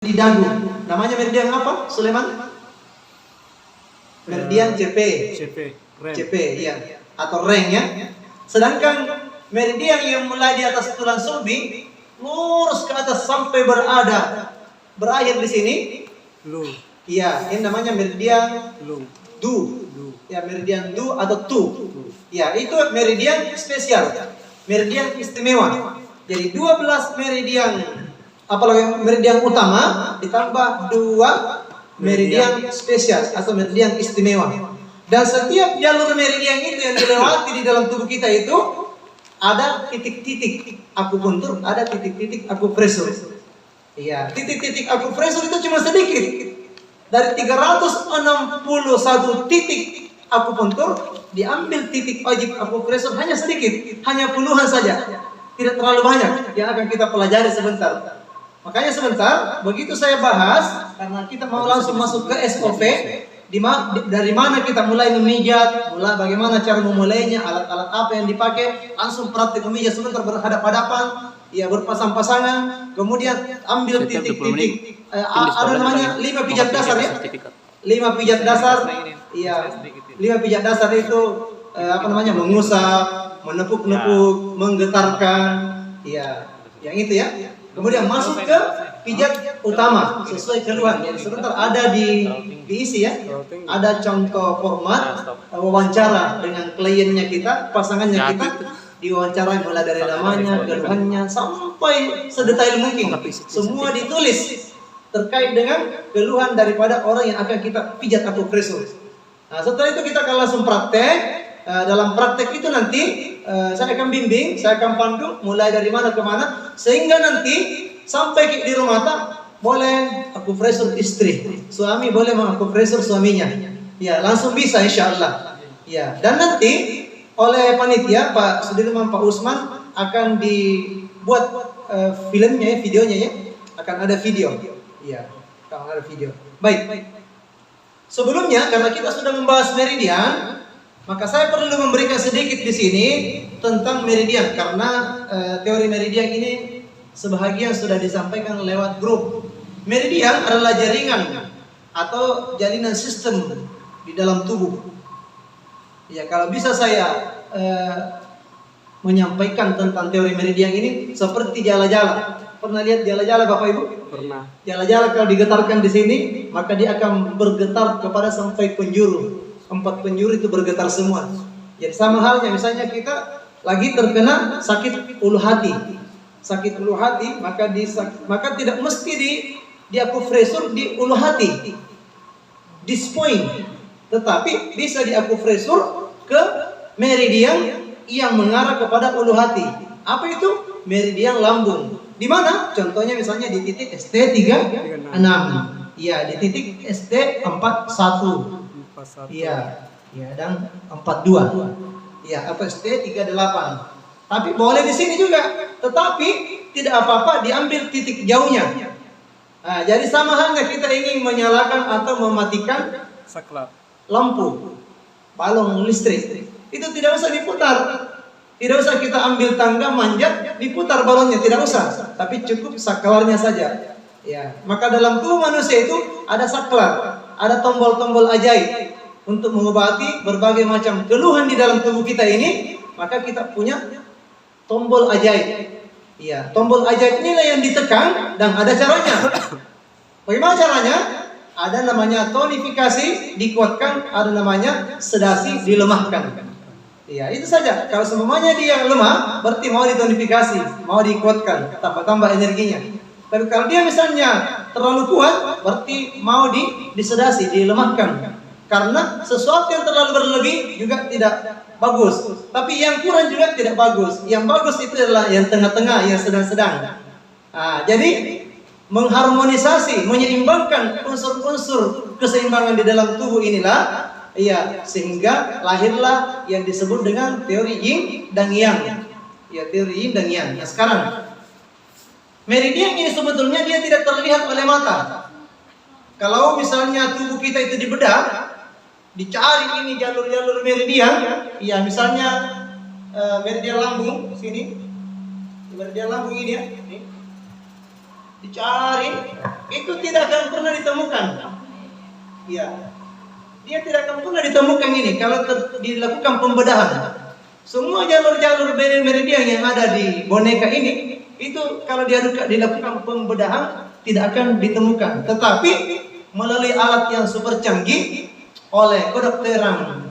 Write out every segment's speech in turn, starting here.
di dagu. Namanya meridian apa, Sulaiman? Meridian CP. CP, iya. Atau reng ya. Sedangkan meridian yang mulai di atas tulang sulbi lurus ke atas sampai berakhir di sini. Iya, ini namanya meridian du. Ya, meridian du atau tu. Ya, itu meridian spesial. Meridian istimewa. Jadi 12 meridian, apalagi meridian utama ditambah 2 meridian spesial atau meridian istimewa. Dan setiap jalur meridian itu yang dilewati di dalam tubuh kita itu ada titik-titik akupuntur, ada titik-titik akupresur. Iya, titik-titik akupresur itu cuma sedikit. Dari 361 titik akupuntur diambil titik wajib akupresur hanya sedikit, hanya puluhan saja. Tidak terlalu banyak yang akan kita pelajari sebentar. Makanya sebentar, begitu saya bahas, karena kita mau langsung masuk ke SOP, dari mana kita mulai memijat, bagaimana cara memulainya, alat-alat apa yang dipakai, langsung praktik memijat sebentar berhadapan-hadapan, ya berpasang-pasangan, kemudian ambil titik-titik, ada namanya 5 pijat dasar ya, 5 pijat dasar, iya, 5 pijat dasar itu mengusap, menepuk-nepuk, menggetarkan, ya, yang itu ya. Kemudian masuk ke pijat utama sesuai keluhan. Jadi sebentar ada diisi ya. Ada contoh format wawancara dengan kliennya kita, pasangannya kita, diwawancara mulai dari namanya, keluhannya sampai sedetail mungkin. Semua ditulis terkait dengan keluhan daripada orang yang akan kita pijat akupresur. Nah, setelah itu kita akan langsung praktek. Dalam praktek itu nanti saya akan bimbing, saya akan pandu mulai dari mana ke mana, sehingga nanti sampai di rumah boleh akupresur istri, suami boleh mengakupresur suaminya, ya langsung bisa insya Allah. Ya, dan nanti oleh panitia Pak Sudirman, Pak Usman akan dibuat filmnya, videonya ya, akan ada video, ya, akan ada video. Baik. Sebelumnya karena kita sudah membahas meridian, maka saya perlu memberikan sedikit di sini tentang meridian karena teori meridian ini sebahagian sudah disampaikan lewat grup. Meridian adalah jaringan atau jalinan sistem di dalam tubuh. Ya, kalau bisa saya menyampaikan tentang teori meridian ini seperti jala-jala. Pernah lihat jala-jala Bapak Ibu? Pernah. Jala-jala kalau digetarkan di sini, maka dia akan bergetar kepada sampai penjuru. 4 penjuru itu bergetar semua. Jadi sama halnya misalnya kita lagi terkena sakit ulu hati. Sakit ulu hati, maka tidak mesti di akupresur di ulu hati. This point. Tetapi bisa di akupresur ke meridian yang mengarah kepada ulu hati. Apa itu? Meridian lambung. Di mana? Contohnya misalnya di titik ST36. Iya, di titik ST41. Iya, dan 42. Iya, atau ST38. Tapi boleh di sini juga. Tetapi tidak apa-apa diambil titik jauhnya. Nah, jadi sama halnya kita ingin menyalakan atau mematikan saklar, lampu, balon listrik. Itu tidak usah diputar. Tidak usah kita ambil tangga manjat, diputar balonnya, tidak usah. Tapi cukup saklarnya saja. Ya, maka dalam tubuh manusia itu ada saklar, ada tombol-tombol ajaib untuk mengobati berbagai macam keluhan di dalam tubuh kita ini. Maka kita punya tombol ajaib. Iya, tombol ajaib inilah yang ditekan dan ada caranya. Bagaimana caranya? Ada namanya tonifikasi, dikuatkan, ada namanya sedasi, dilemahkan. Iya, itu saja. Kalau semuanya dia lemah, berarti mau ditonifikasi, mau dikuatkan, tambah-tambah energinya. Tapi kalau dia misalnya terlalu kuat, berarti mau disedasi, dilemahkan. Karena sesuatu yang terlalu berlebih juga tidak bagus. Tapi yang kurang juga tidak bagus. Yang bagus itu adalah yang tengah-tengah, yang sedang-sedang. Nah, jadi mengharmonisasi, menyeimbangkan unsur-unsur keseimbangan di dalam tubuh inilah, ya, sehingga lahirlah yang disebut dengan teori yin dan yang. Ya, teori yin dan yang. Nah, sekarang meridian ini sebetulnya dia tidak terlihat oleh mata. Kalau misalnya tubuh kita itu dibedah, dicari ini jalur-jalur meridian, ya misalnya meridian lambung sini, meridian lambung ini ya, dicari, itu tidak akan pernah ditemukan. Ya, dia tidak akan pernah ditemukan ini kalau dilakukan pembedahan. Semua jalur-jalur meridian yang ada di boneka ini, itu kalau dilakukan pembedahan tidak akan ditemukan. Tetapi melalui alat yang super canggih oleh kedokteran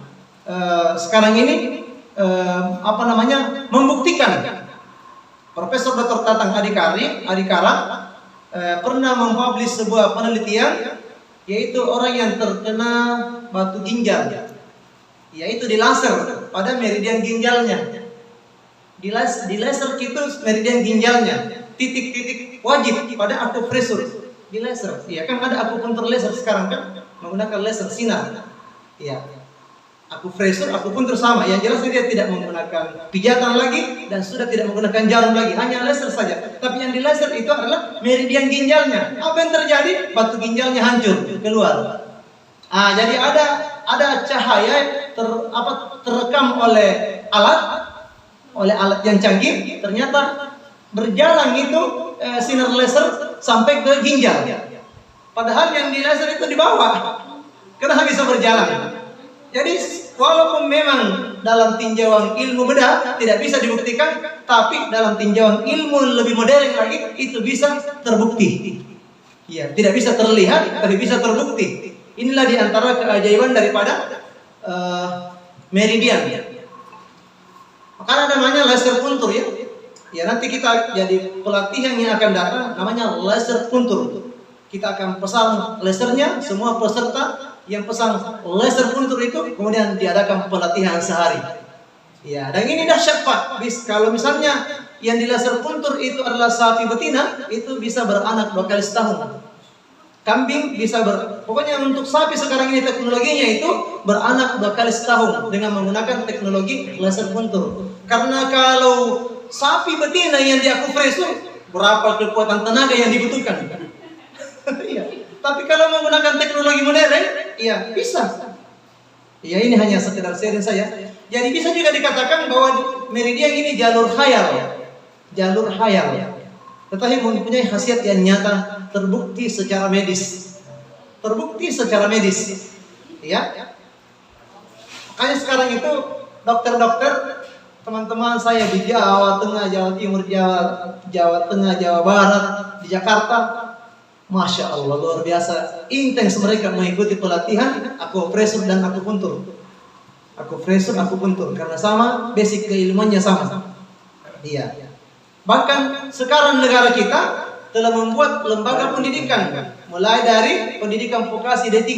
sekarang ini membuktikan. Profesor Dr. Tatang Adikara pernah mempublish sebuah penelitian, yaitu orang yang terkena batu ginjal, yaitu di laser pada meridian ginjalnya. Di laser itu meridian ginjalnya, titik-titik wajib pada akupresur di laser. Ya kan ada akupunktur laser sekarang kan menggunakan laser sinar. Ya, akupresur, akupunktur sama. Yang jelas dia tidak menggunakan pijatan lagi dan sudah tidak menggunakan jarum lagi, hanya laser saja. Tapi yang di laser itu adalah meridian ginjalnya. Apa yang terjadi? Batu ginjalnya hancur keluar. Jadi ada cahaya terekam oleh alat yang canggih, ternyata berjalan itu sinar laser sampai ke ginjal. Padahal yang di laser itu di bawah. Kenapa bisa berjalan? Jadi walaupun memang dalam tinjauan ilmu bedah tidak bisa dibuktikan, tapi dalam tinjauan ilmu lebih modern lagi itu bisa terbukti. Ya, tidak bisa terlihat tapi bisa terbukti. Inilah diantara keajaiban daripada meridian. Makanya namanya laser puntur ya. Ya, nanti kita jadi pelatihan yang akan datang namanya laser puntur. Kita akan pasang lasernya, semua peserta yang pasang laser puntur itu kemudian diadakan pelatihan sehari. Ya, dan ini dahsyat Pak. Kalau misalnya yang di laser puntur itu adalah sapi betina, itu bisa beranak 2 kali setahun. Kambing bisa pokoknya untuk sapi sekarang ini teknologinya itu beranak 2 kali setahun dengan menggunakan teknologi laser puntur. Karena kalau sapi betina yang di akupresur, berapa kekuatan tenaga yang dibutuhkan? Iya. Tapi kalau menggunakan teknologi modern, iya bisa. Ya, ini hanya sekedar sharing saya. Jadi bisa juga dikatakan bahwa meridian ini jalur khayal. Jalur khayal. Tetapi mempunyai khasiat yang nyata, terbukti secara medis. Terbukti secara medis. Ya. Makanya sekarang itu dokter-dokter, teman-teman saya di Jawa Tengah, Jawa Timur, Jawa Tengah, Jawa Barat, di Jakarta, Masya Allah, luar biasa intens mereka mengikuti pelatihan akupresur dan akupuntur. Akupresur, akupuntur, karena sama, basic keilmuannya sama. Iya. Bahkan sekarang negara kita telah membuat lembaga pendidikan, mulai dari pendidikan vokasi D3,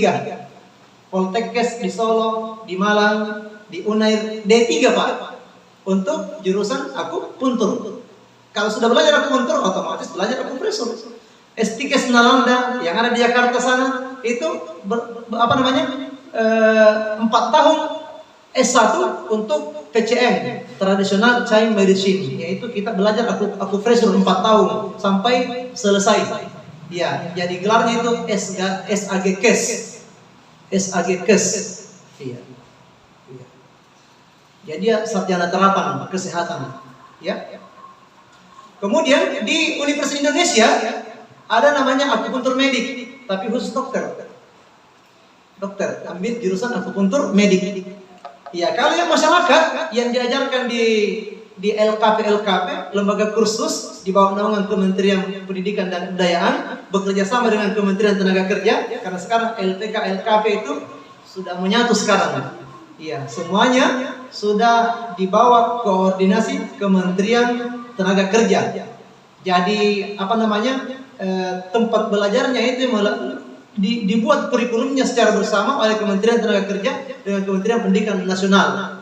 Poltekkes di Solo, di Malang, di Unair, D3 Pak, untuk jurusan akupuntur. Kalau sudah belajar akupuntur, otomatis belajar akupresur. S3 Nalanda yang ada di Jakarta sana itu 4 tahun S1 untuk PCM, Traditional Chinese Medicine, yaitu kita belajar akupresur 4 tahun sampai selesai. Ya, jadi gelarnya itu SAGKes. SAGKes. Iya. Jadi sarjana terapan kesehatan, ya. Kemudian di Universitas Indonesia ada namanya akupuntur medik, tapi khusus dokter. Dokter ambil jurusan akupuntur medik. Ya, kalau yang masyarakat yang diajarkan di LKP, lembaga kursus di bawah naungan Kementerian Pendidikan dan Kebudayaan, bekerja sama dengan Kementerian Tenaga Kerja, karena sekarang LPK, LKP itu sudah menyatu sekarang. Iya, semuanya sudah dibawa koordinasi Kementerian Tenaga Kerja. Jadi tempat belajarnya itu dibuat kurikulumnya secara bersama oleh Kementerian Tenaga Kerja dengan Kementerian Pendidikan Nasional.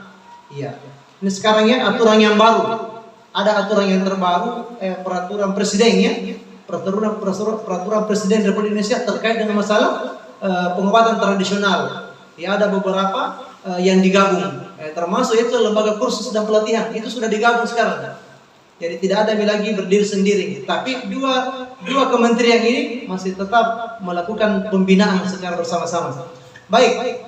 Iya. Ini sekarang ya aturan yang baru. Ada aturan yang terbaru, peraturan presiden ya. Peraturan presiden Republik Indonesia terkait dengan masalah pengobatan tradisional. Ya, ada beberapa yang digabung. Termasuk itu lembaga kursus dan pelatihan. Itu sudah digabung sekarang. Jadi tidak ada lagi berdiri sendiri, tapi dua kementerian ini masih tetap melakukan pembinaan secara bersama-sama. Baik.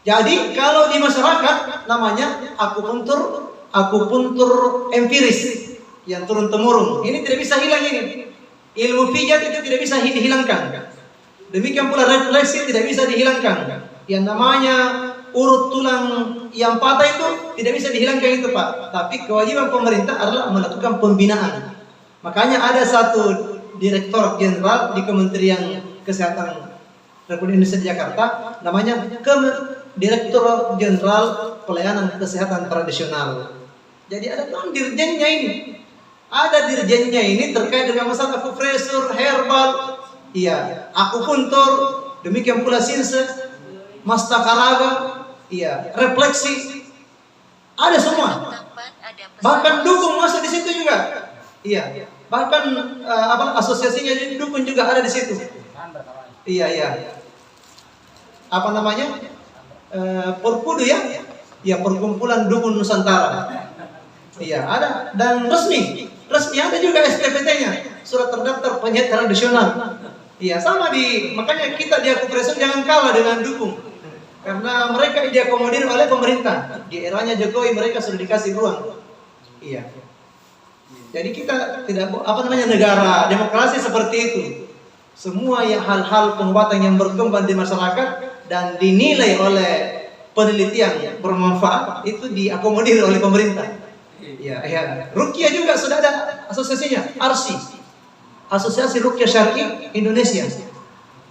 Jadi kalau di masyarakat namanya akupuntur empiris yang turun temurun. Ini tidak bisa hilang ini. Ilmu pijat itu tidak bisa dihilangkan. Demikian pula refleksi tidak bisa dihilangkan. Yang namanya urut tulang yang patah itu tidak bisa dihilangkan itu Pak. Tapi kewajiban pemerintah adalah melakukan pembinaan. Makanya ada satu Direktorat Jenderal di Kementerian Kesehatan Republik Indonesia di Jakarta, namanya Direktorat Jenderal Pelayanan Kesehatan Tradisional. Jadi ada dirjennya ini. Ada dirjennya ini terkait dengan masalah akupresur, herbal, iya, akupuntur, demikian pula sinse, mastakaraga, iya, refleksi, ada semua. Bahkan dukun masuk di situ juga, iya. Bahkan asosiasinya dukun juga ada di situ. Iya, iya. Apa namanya? Perpudu ya? Ya, Perkumpulan Dukun Nusantara. Iya, ada dan resmi ada juga STPT-nya, surat terdaftar penyiar tradisional. Iya, sama makanya kita di akupresur jangan kalah dengan dukun. Karena mereka diakomodir oleh pemerintah. Di eranya Jokowi mereka sudah dikasih ruang. Iya. Jadi kita tidak negara demokrasi seperti itu. Semua hal-hal pengobatan yang berkembang di masyarakat dan dinilai oleh penelitian yang bermanfaat itu diakomodir oleh pemerintah. Ya, ya. Ruqyah juga sudah ada asosiasinya, ARSI. Asosiasi Ruqyah Syar'i Indonesia.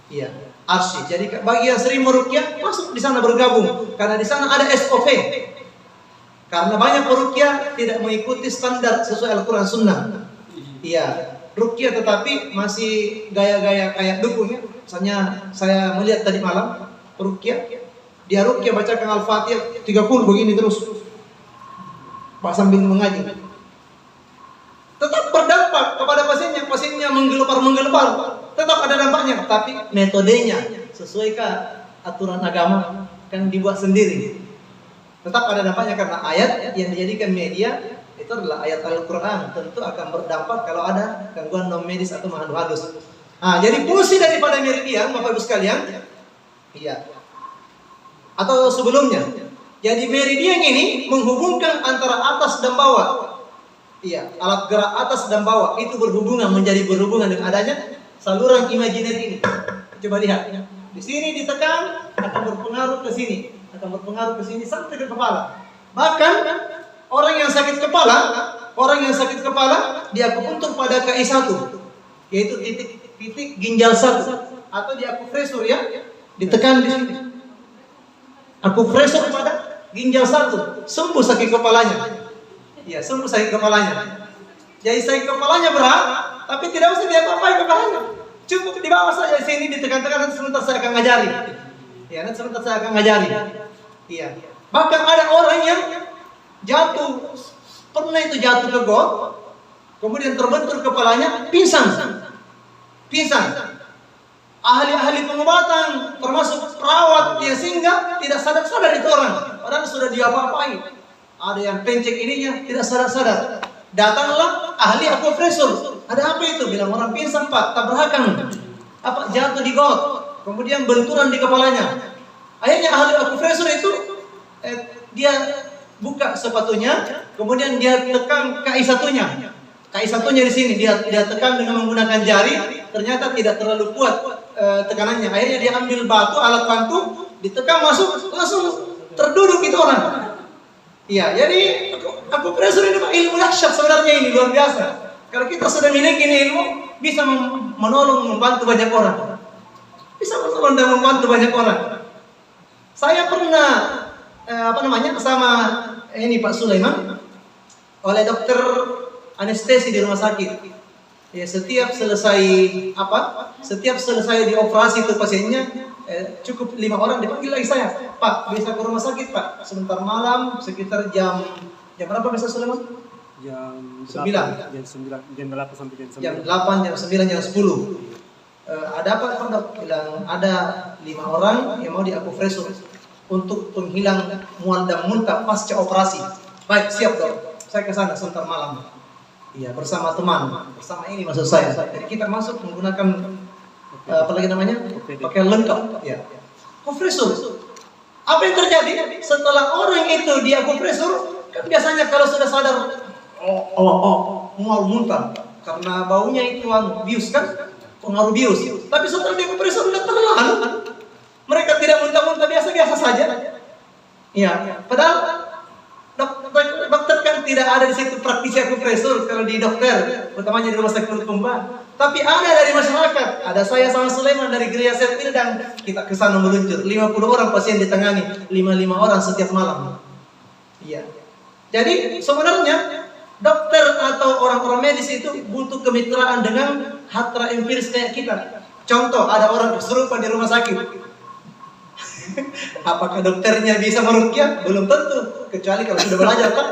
Iya, ARSI. Jadi bagi yang sering meruqyah masuk di sana bergabung karena di sana ada SOP. Karena banyak peruqyah tidak mengikuti standar sesuai Al-Qur'an Sunnah. Iya, ruqyah tetapi masih gaya-gaya kayak dukun ya. Misalnya saya melihat tadi malam peruqyah, dia ruqyah bacakan Al-Fatihah 30 begini terus. Pak sambil mengaji. Tetap berdampak kepada pasiennya menggelepar, tetap ada dampaknya, tapi metodenya sesuaikah aturan agama kan dibuat sendiri. Tetap ada dampaknya karena ayat yang dijadikan media itu adalah ayat Al-Qur'an, tentu akan berdampak kalau ada gangguan non medis atau mengandung halus. Nah, jadi fungsi daripada meridian Bapak Ibu sekalian, iya. Atau sebelumnya. Jadi meridian ini menghubungkan antara atas dan bawah. Iya, alat gerak atas dan bawah itu menjadi berhubungan dengan adanya saluran imajiner ini. Coba lihat. Di sini ditekan akan berpengaruh ke sini, sampai ke kepala. Bahkan orang yang sakit kepala dia akupuntur pada KI1, yaitu titik ginjal 1 atau di akupresur ya, ditekan di sini. Akupresur pada ginjal 1, sembuh sakit kepalanya. Iya, sembuh sakit kepalanya. Jadi sakit kepalanya berat, tapi tidak usah diapa-apain kepalanya. Cukup di bawah saja sini ditekan-tekan, nanti sebentar saya akan ngajari. Ya, Iya. Bahkan ada orang yang pernah jatuh ke got, kemudian terbentur kepalanya, pingsan. Ahli-ahli pengobatan termasuk perawat yang singgah tidak sadar-sadar itu orang. Padahal sudah diapa-apain. Ada yang pencet ininya tidak sadar-sadar. Datanglah ahli akupresur. Ada apa itu? Bilang orang pingsan Pak, tabrakan. Jatuh di got. Kemudian benturan di kepalanya. Akhirnya ahli akupresur itu dia buka sepatunya, kemudian dia tekan KI1-nya. KI1-nya di sini dia tekan dengan menggunakan jari, ternyata tidak terlalu kuat tekanannya. Akhirnya dia ambil batu, alat bantu, ditekan masuk, langsung terduduk itu orang. Iya, jadi akupresur ini ilmu dahsyat sebenarnya, ini luar biasa. Kalau kita sudah memiliki ilmu, bisa menolong, membantu banyak orang. Saya pernah bersama Pak Sulaiman oleh dokter anestesi di rumah sakit. Ya, setiap selesai dioperasi itu pasiennya, cukup 5 orang dipanggil lagi saya. Pak, bisa ke rumah sakit Pak, sebentar malam sekitar jam berapa bisa Sulaiman? Jam 9. Jam 8 sampai jam 9. Jam 8, jam 9, jam 10. Ada apa Pak Dok? Bilang ada 5 orang yang mau diakupresur untuk penghilang mual dan muntah pasca operasi. Baik, siap Dok. Saya ke sana sebentar malam. Iya, bersama teman, bersama ini maksud saya. Jadi kita masuk menggunakan pakaian lengkap. Ya. Akupresur. Apa yang terjadi setelah orang itu diakupresur? Kan biasanya kalau sudah sadar, mual muntah, karena baunya itu bius kan, pengaruh bius. Tapi setelah dikupresor udah terlalu. Mereka tidak muntah-muntah, biasa-biasa saja. Ya, padahal dokter kan tidak ada di situ praktisi akupresur kalau di dokter, utamanya di rumah sakit Bulukumba. Tapi ada dari masyarakat. Ada saya sama Sulaiman dari Gereja Setpildang. Kita ke sana meluncur. 50 orang pasien ditangani, 55 orang setiap malam. Iya. Jadi sebenarnya dokter atau orang-orang medis itu butuh kemitraan dengan hatra empiris kayak kita. Contoh, ada orang kesurupan di rumah sakit. Apakah dokternya bisa meruqyah? Belum tentu, kecuali kalau sudah belajar kan.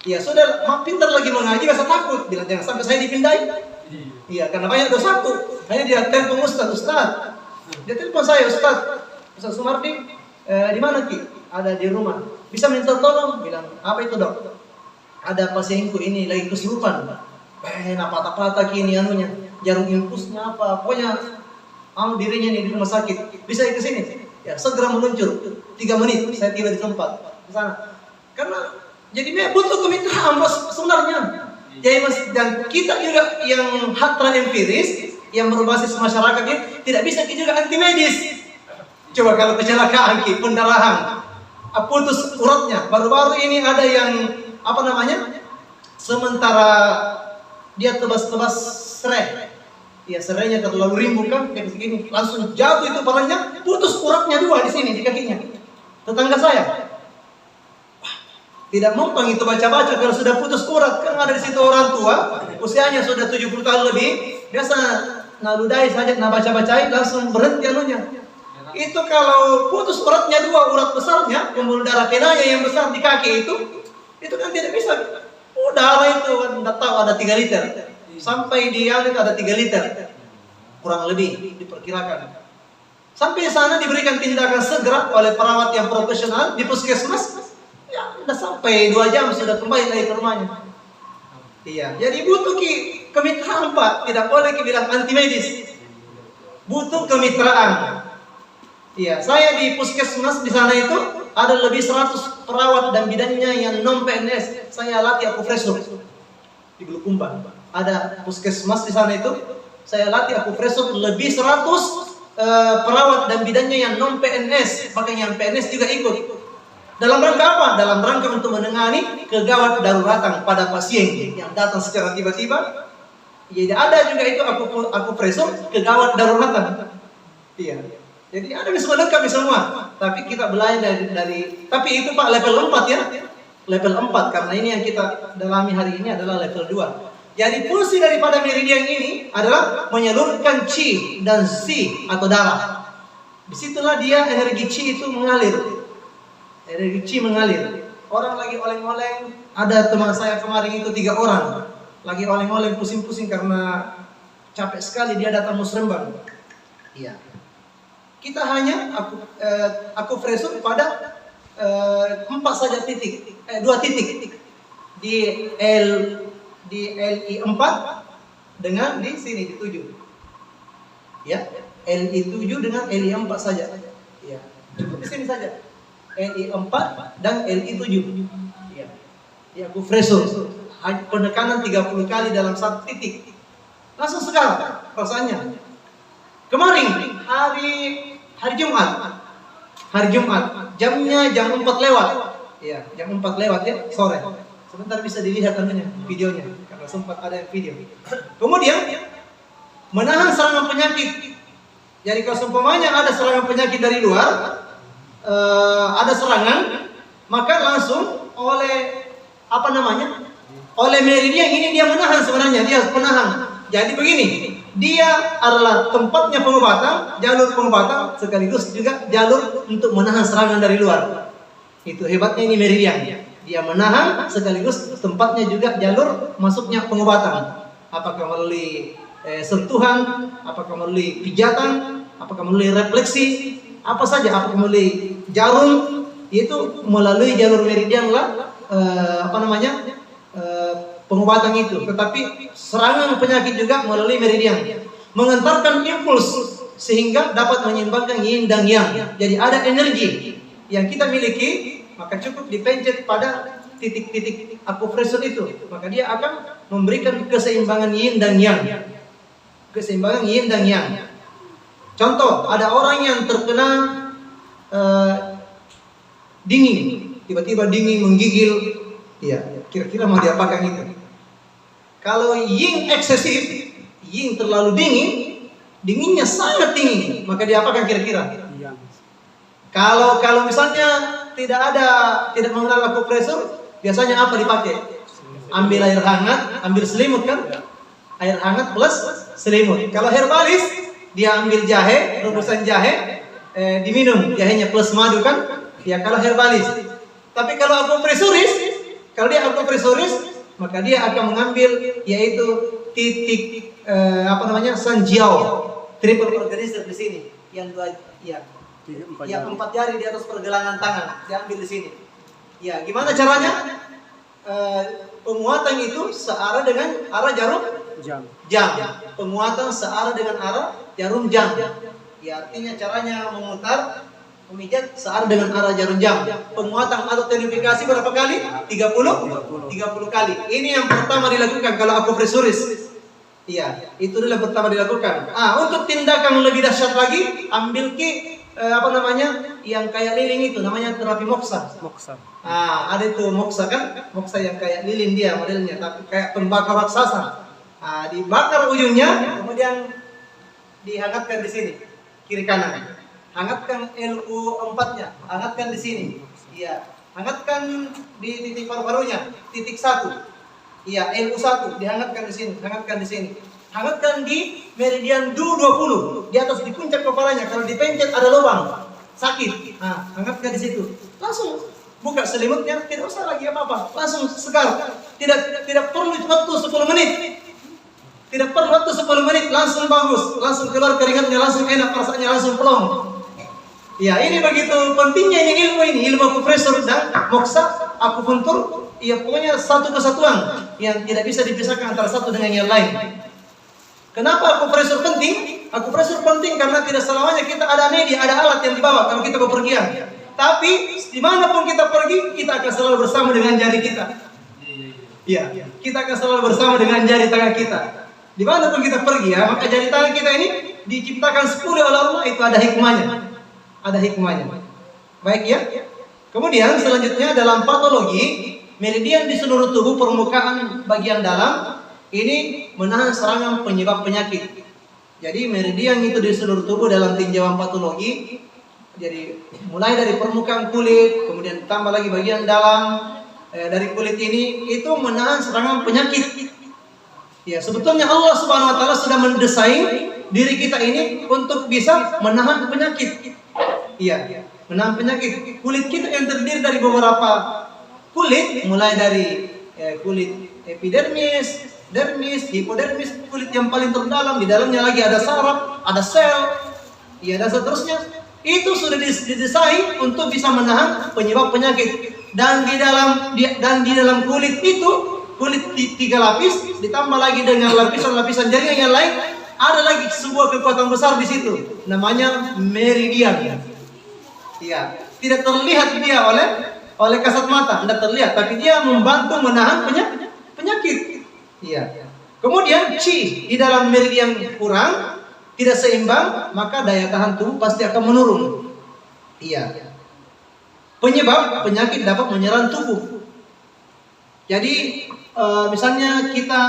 Ya sudah, pintar lagi mengaji, rasa takut. Bilang jangan sampai saya dipindahin. Iya, karena banyak dosaku. Hanya dia telepon Ustaz. Dia telepon saya, Ustaz Sumardi, di mana Ki? Ada di rumah. Bisa minta tolong? Bilang, apa itu dok? Ada pasienku ini lagi kesurupan. Patah-patah Ki ini anunya. Jarum infusnya apa? Pokoknya dirinya nih di rumah sakit. Bisa ke sini? Ya, segera meluncur. 3 menit saya tiba di tempat ke sana. Karena jadi butuh kemitraan sebenarnya. Jadi dan kita juga yang hatra empiris yang berbasis masyarakat ini tidak bisa juga anti medis. Coba kalau kecelakaan Ki, pendarahan, putus uratnya. Baru-baru ini ada yang sementara dia tebas-tebas serai. Ya serainya terlalu rimbuh kan, kayak begini, langsung jatuh itu palanya, putus uratnya 2 di sini di kakinya. Tetangga saya, tidak mempan itu baca-baca kalau sudah putus urat, kan ada di situ orang tua, usianya sudah 70 tahun lebih, biasa naludai saja, baca-bacain langsung berhenti anunya. Itu kalau putus uratnya 2, urat besarnya, pembuluh darah venanya yang besar di kaki itu kan tidak bisa. Darah itu kan tidak tahu ada 3 liter. Sampai dia ada 3 liter kurang lebih diperkirakan. Sampai sana diberikan tindakan segera oleh perawat yang profesional di puskesmas. Ya, sudah sampai 2 jam sudah kembali lagi ke rumahnya. Iya, jadi butuh kemitraan Pak. Tidak boleh bilang anti medis. Butuh kemitraan. Iya, saya di puskesmas di sana itu ada lebih 100 perawat dan bidannya yang non PNS. Saya latih akupresur di Bulukumba. Ada puskesmas di sana itu, saya latih akupresur lebih 100 perawat dan bidannya yang non PNS, makanya yang PNS juga ikut. Dalam rangka apa? Dalam rangka untuk menangani kegawat daruratan pada pasien yang datang secara tiba-tiba. Jadi ada juga itu akupresur kegawat daruratan. Iya. Jadi ada semua lengkap semua. Tapi kita belajar dari tapi itu Pak level 4 ya. Level 4 karena ini yang kita dalami hari ini adalah level 2. Jadi fungsi daripada meridian ini adalah menyalurkan qi dan si atau darah. Disitulah dia energi qi itu mengalir. Energi qi mengalir. Orang lagi oleng-oleng. Ada teman saya kemarin itu 3 orang. Lagi oleng-oleng pusing-pusing karena capek sekali dia datang musrembang. Iya. Kita hanya akupresur pada 4 saja titik. 2 titik. Di LI4 dengan di sini di 7. Ya, LI7 dengan LI4 saja. Ya, cukup di sini saja. LI4 dan LI7. Ya. Ya, akupresur. Penekanan 30 kali dalam 1 titik. Langsung sekarang rasanya. Kemarin hari Jumat. Hari Jumat, jamnya jam 4 lewat. Ya, jam 4 lewat ya, sore. Sebentar bisa dilihat tentunya videonya karena sempat ada video. Kemudian menahan serangan penyakit. Jadi kalau seumpamanya ada serangan penyakit dari luar, ada serangan, maka langsung oleh oleh meridian ini dia menahan sebenarnya, dia penahan. Jadi begini, dia adalah tempatnya pengobatan, jalur pengobatan sekaligus juga jalur untuk menahan serangan dari luar. Itu hebatnya ini meridian. Dia menahan sekaligus tempatnya juga jalur masuknya pengobatan. Apakah melalui sentuhan, apakah melalui pijatan, apakah melalui refleksi, apa saja, apakah melalui jarum, itu melalui jalur meridian lah pengobatan itu. Tetapi serangan penyakit juga melalui meridian, mengantarkan impuls sehingga dapat menyeimbangkan yin dan yang. Jadi ada energi yang kita miliki, maka cukup dipencet pada titik-titik akupresur itu, maka dia akan memberikan keseimbangan yin dan yang. Keseimbangan yin dan yang. Contoh, ada orang yang terkena dingin, tiba-tiba dingin menggigil, ya, kira-kira mau diapakan itu? Kalau yin eksesif, yin terlalu dingin, dinginnya sangat dingin, maka diapakan kira-kira? Yang. Kalau misalnya tidak mengenal akupresur, biasanya apa dipakai? Ambil air hangat, ambil selimut kan? Air hangat plus selimut. Kalau herbalis, dia ambil jahe, rebusan jahe, diminum jahenya plus madu kan? Ya kalau herbalis. Tapi kalau dia akupresuris, maka dia akan mengambil yaitu titik sanjiao, triple organism di sini, yang dua, ya. Ya, 4 jari di atas pergelangan tangan diambil di sini. Ya, gimana caranya? Penguatan itu searah dengan arah jarum jam. Penguatan searah dengan arah jarum jam. Ya, artinya caranya memutar memijat searah dengan arah jarum jam. Penguatan atau tonifikasi berapa kali? 30 kali. Ini yang pertama dilakukan kalau akupresuris. Iya, itu dulu yang pertama dilakukan. Untuk tindakan lebih dahsyat lagi, ambil yang kayak lilin itu namanya terapi moksa. Ada itu moksa kan? Moksa yang kayak lilin dia modelnya, tapi kayak pembakar raksasa. Dibakar ujungnya, kemudian dihangatkan di sini, kiri kanan. Hangatkan LU4-nya, hangatkan di sini. Iya, hangatkan di titik paru-parunya, titik 1. Iya, LU1 dihangatkan di sini, hangatkan di sini. Hangatkan di meridian Du20, di atas di puncak kepalanya. Kalau dipencet ada lubang, sakit. Hangatkan di situ. Langsung buka selimutnya, tidak usah lagi apa-apa. Langsung segar. Tidak perlu waktu 10 menit. Tidak perlu waktu 10 menit, langsung bagus. Langsung keluar keringatnya, langsung enak perasaannya, langsung plong. Ya, ini begitu pentingnya ilmu akupresur dan moksa, akupuntur. Ya, pokoknya satu kesatuan yang tidak bisa dipisahkan antara satu dengan yang lain. Kenapa akupresur penting? Akupresur penting karena tidak selamanya kita ada media, ada alat yang dibawa kalau kita bepergian. Tapi dimanapun kita pergi, kita akan selalu bersama dengan jari kita. Iya, kita akan selalu bersama dengan jari tangan kita. Dimanapun kita pergi ya, maka jari tangan kita ini diciptakan 10 oleh Allah, itu ada hikmahnya. Ada hikmahnya. Baik ya. Kemudian selanjutnya dalam patologi, meridian di seluruh tubuh permukaan bagian dalam ini menahan serangan penyebab penyakit. Jadi meridian itu di seluruh tubuh dalam tinjauan patologi. Jadi mulai dari permukaan kulit, kemudian tambah lagi bagian dalam dari kulit ini itu menahan serangan penyakit. Ya, sebetulnya Allah Subhanahu wa taala sudah mendesain diri kita ini untuk bisa menahan penyakit. Iya, menahan penyakit. Kulit kita yang terdiri dari beberapa kulit, mulai dari kulit epidermis, dermis, hipodermis, kulit yang paling terdalam, di dalamnya lagi ada saraf, ada sel, ya dan seterusnya. Itu sudah didesain untuk bisa menahan penyebab penyakit. Dan di dalam kulit itu, kulit 3 lapis ditambah lagi dengan lapisan-lapisan jaringan yang lain, ada lagi sebuah kekuatan besar di situ, namanya meridian. Ya, tidak terlihat dia oleh kasat mata, tidak terlihat, tapi dia membantu menahan penyakit. Iya. Kemudian qi di dalam meridian kurang, tidak seimbang, maka daya tahan tubuh pasti akan menurun. Iya. Penyebab penyakit dapat menyerang tubuh. Jadi misalnya kita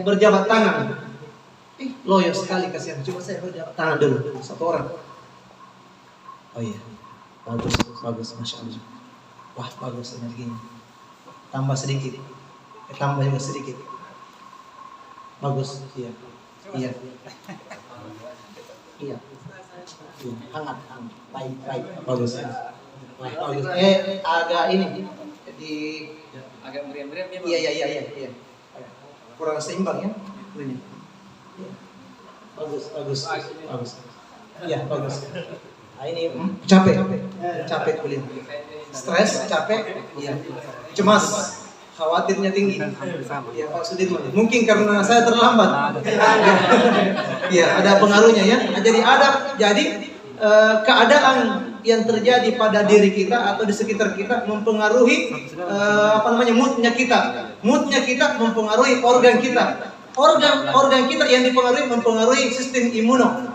berjabat tangan. Loyo sekali kasihan. Coba saya berjabat tangan dulu satu orang. Oh iya. Bagus, Masya Allah. Wah, bagus energinya. Tambah sedikit. Tambah juga sedikit. Bagus, iya. Hangat. Baik. Bagus. Bagus. Agak ini agak meriam-meriam ya. Iya. Kurang seimbang ya. Ini. Bagus. Iya, bagus. Ini capek kulit. Stres, capek, iya. Cemas, khawatirnya tinggi. Ya, Pak Sudirman. Mungkin karena saya terlambat. Iya, ada pengaruhnya ya. Jadi keadaan yang terjadi pada diri kita atau di sekitar kita mempengaruhi moodnya kita. Moodnya kita mempengaruhi organ kita. Organ kita yang dipengaruhi mempengaruhi sistem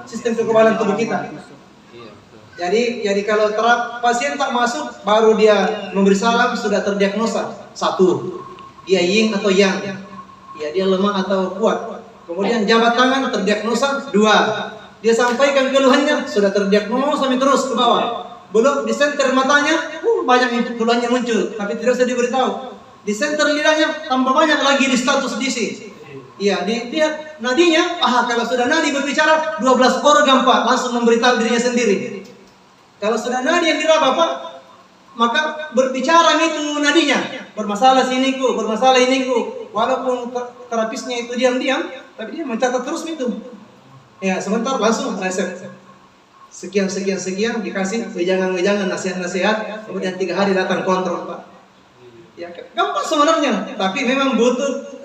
sistem kekebalan tubuh kita. Jadi kalau pasien tak masuk, baru dia memberi salam sudah terdiagnosa. 1, dia yin atau yang. Ya, dia lemah atau kuat. Kemudian jabat tangan terdiagnosa 2. Dia sampaikan keluhannya sudah terdiagnosa sampai terus ke bawah. Belum di senter matanya, banyak keluhannya muncul, tapi tidak usah diberitahu. Di senter lidahnya tambah banyak lagi di status DC. Iya, dilihat nadinya. Kalau sudah nadi berbicara 12 organ Pak, langsung memberitahu dirinya sendiri. Kalau sudah nadi yang diraba Pak, maka berbicara itu nadinya. Bermasalah siniku, bermasalah iniku. Walaupun terapisnya itu diam-diam, tapi dia mencatat terus itu. Ya, sebentar langsung resep. Sekian dikasih wejangan-wejangan, nasihat-nasihat. Kemudian 3 hari datang kontrol Pak. Ya, gampang sebenarnya, tapi memang butuh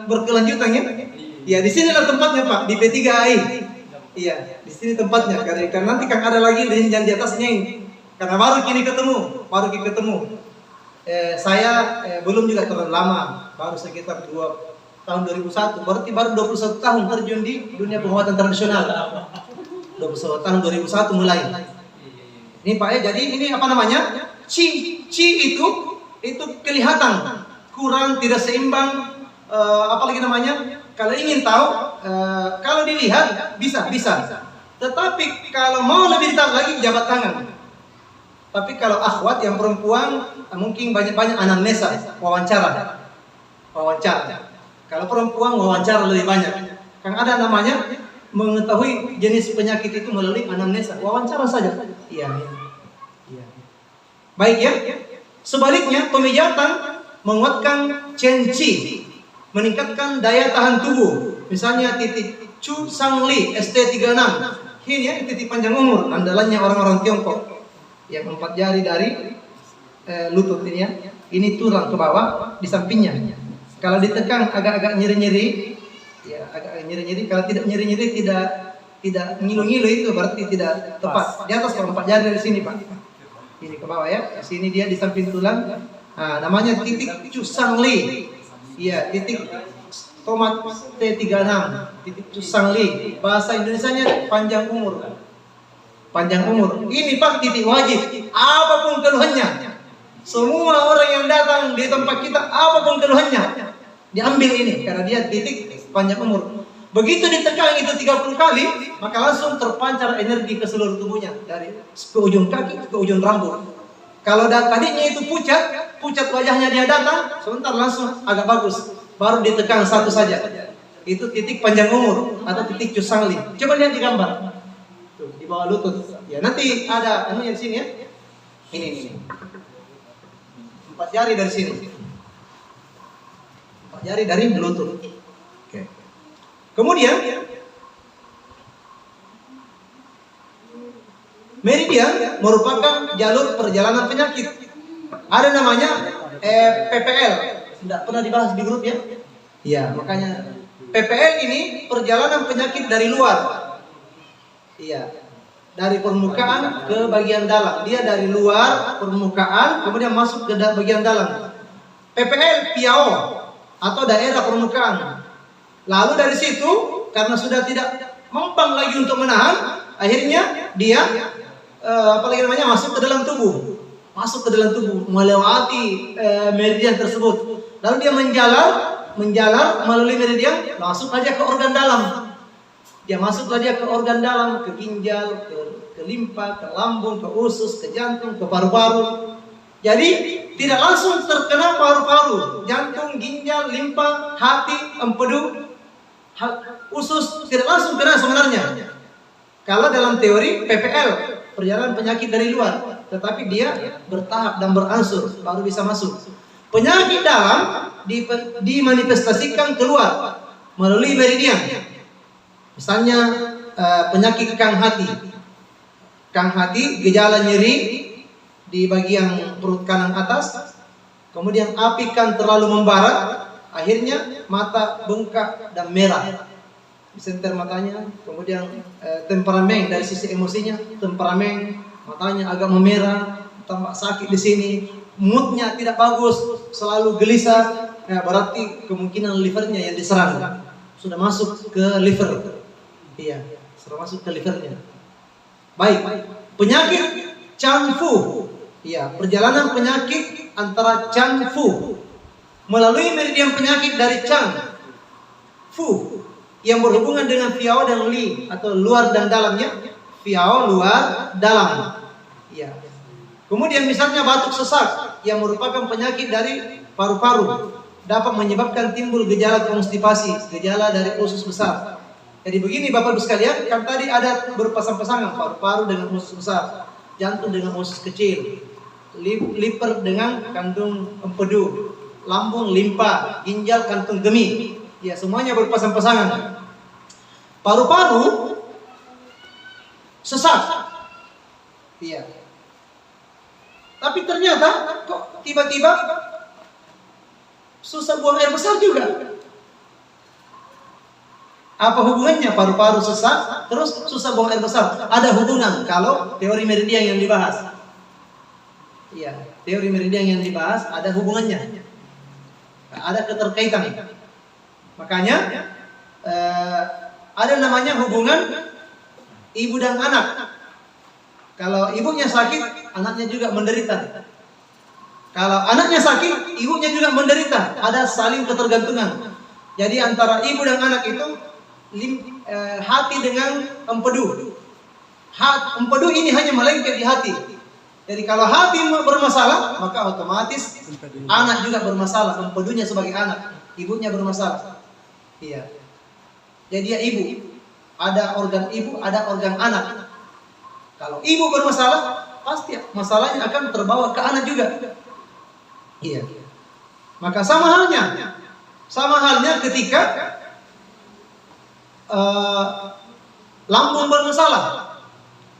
berkelanjutan ya. Ya, di sinilah tempatnya Pak, di P3AI. Iya, di sini tempatnya. Karena nanti kan ada lagi jenjang di atasnya ini. Karena baru kini ketemu. Saya belum juga terlalu lama, baru sekitar tahun 2001, berarti baru 21 tahun terjun di dunia pengobatan tradisional. 21 tahun 2001 mulai. Ini Pak ya, jadi ini apa namanya? Chi itu kelihatan kurang, tidak seimbang, apalagi namanya. Kalau ingin tahu, kalau dilihat bisa. Tetapi kalau mau lebih detail lagi, jabat tangan. Tapi kalau akhwat yang perempuan mungkin banyak anamnesa, wawancara. Kalau perempuan wawancara lebih banyak. Kan ada namanya mengetahui jenis penyakit itu melalui anamnesa, wawancara saja. Iya. Baik ya. Sebaliknya pemijatan menguatkan cenci, meningkatkan daya tahan tubuh. Misalnya titik Chu Sang Li ST36. Ini ya titik panjang umur, andalannya orang-orang Tiongkok. Yang 4 jari dari lutut ini ya. Ini tulang ke bawah di sampingnya. Kalau ditekan agak-agak nyeri-nyeri, ya agak nyeri-nyeri. Kalau tidak nyeri-nyeri, tidak ngilu-ngilu, itu berarti tidak tepat. Di atas kalau 4 jari dari sini Pak. Ini ke bawah ya. Di sini dia di samping tulang. Nah, namanya titik Chu Sang Li. Iya, titik tomat T36, titik Chu Sang Li. Bahasa Indonesianya panjang umur. Ini Pak titik wajib. Apapun keluhannya, semua orang yang datang di tempat kita, apapun keluhannya, diambil ini karena dia titik panjang umur. Begitu ditekan itu 30 kali, maka langsung terpancar energi ke seluruh tubuhnya, dari ke ujung kaki ke ujung rambut. Kalau tadinya itu pucat wajahnya dia datang, sebentar langsung agak bagus. Baru ditekan satu saja. Itu titik panjang umur atau titik Chu Sang Li. Coba lihat di gambar. Tuh, di bawah lutut. Ya, nanti ada yang sini ya. Ini. 4 jari dari sini. 4 jari dari lutut. Oke. Kemudian meridian merupakan jalur perjalanan penyakit. Ada namanya PPL. Tidak pernah dibahas di grup ya? Iya, makanya PPL ini perjalanan penyakit dari luar. Iya, dari permukaan ke bagian dalam. Dia dari luar permukaan kemudian masuk ke bagian dalam. PPL Piao atau daerah permukaan. Lalu dari situ karena sudah tidak mempan lagi untuk menahan, akhirnya dia masuk ke dalam tubuh. Melewati meridian tersebut. Lalu dia menjalar melalui meridian, masuk aja ke organ dalam. Dia masuk aja ke organ dalam, ke ginjal, ke limpa, ke lambung, ke usus, ke jantung, ke paru-paru. Jadi tidak langsung terkena paru-paru, jantung, ginjal, limpa, hati, empedu, usus tidak langsung kena sebenarnya. Kalau dalam teori PPL, perjalanan penyakit dari luar, tetapi dia bertahap dan berangsur baru bisa masuk. Penyakit dalam dimanifestasikan keluar melalui meridian. Misalnya penyakit kang hati, gejala nyeri di bagian perut kanan atas, kemudian api kan terlalu membara, akhirnya mata bengkak dan merah, disenter matanya, kemudian temperamen dari sisi emosinya, temperamen matanya agak memerah, tambah sakit di sini, moodnya tidak bagus, selalu gelisah, berarti kemungkinan livernya yang diserang, sudah masuk ke liver. Iya, sudah masuk ke livernya. Baik, penyakit Chang-Fu. Iya, perjalanan penyakit antara Chang-Fu melalui meridian penyakit dari Chang-Fu yang berhubungan dengan Fiao dan Li atau luar dan dalamnya. Fiao luar, dalam. Iya. Kemudian misalnya batuk sesak yang merupakan penyakit dari paru-paru dapat menyebabkan timbul gejala konstipasi, gejala dari usus besar. Jadi begini Bapak Ibu sekalian, kan tadi ada berpasang-pasangan paru-paru dengan usus besar, jantung dengan usus kecil, liver dengan kantung empedu, lambung limpa, ginjal kantung kemih. Ya, semuanya berpasang-pasangan. Paru-paru sesak. Iya. Tapi ternyata kok tiba-tiba susah buang air besar juga. Apa hubungannya paru-paru sesak terus susah buang air besar? Ada hubungan kalau teori meridian yang dibahas. Iya, teori meridian yang dibahas ada hubungannya. Ada keterkaitan. Makanya ada namanya hubungan ibu dan anak. Kalau ibunya sakit, anaknya juga menderita. Kalau anaknya sakit, ibunya juga menderita. Ada saling ketergantungan. Jadi antara ibu dan anak itu hati dengan empedu. Empedu ini hanya melengket di hati. Jadi kalau hati bermasalah, maka otomatis anak juga bermasalah. Empedunya sebagai anak, ibunya bermasalah. Iya. Jadi dia ibu. Ada organ ibu, ada organ anak. Kalau ibu bermasalah, pasti masalahnya akan terbawa ke anak juga. Iya. Maka sama halnya ketika lambung bermasalah.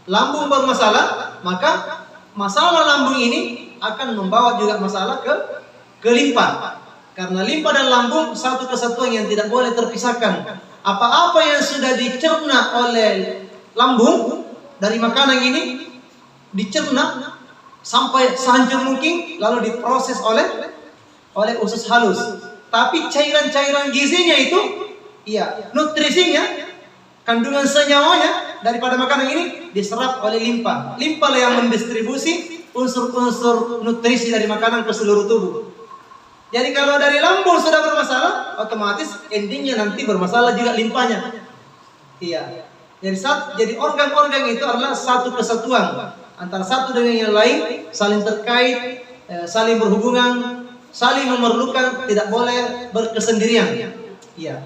Lambung bermasalah, maka masalah lambung ini akan membawa juga masalah ke limpa. Karena limpa dan lambung satu kesatuan yang tidak boleh terpisahkan. Apa-apa yang sudah dicerna oleh lambung dari makanan ini dicerna sampai sehancur mungkin, lalu diproses oleh usus halus. Tapi cairan-cairan gizinya itu, iya, nutrisinya, kandungan senyawanya daripada makanan ini diserap oleh limpa. Limpa lah yang mendistribusi unsur-unsur nutrisi dari makanan ke seluruh tubuh. Jadi kalau dari lambung sudah bermasalah, otomatis endingnya nanti bermasalah juga limpanya. Iya. Jadi organ-organ itu adalah satu kesatuan antara satu dengan yang lain, saling terkait, saling berhubungan, saling memerlukan, tidak boleh berkesendirian. Iya.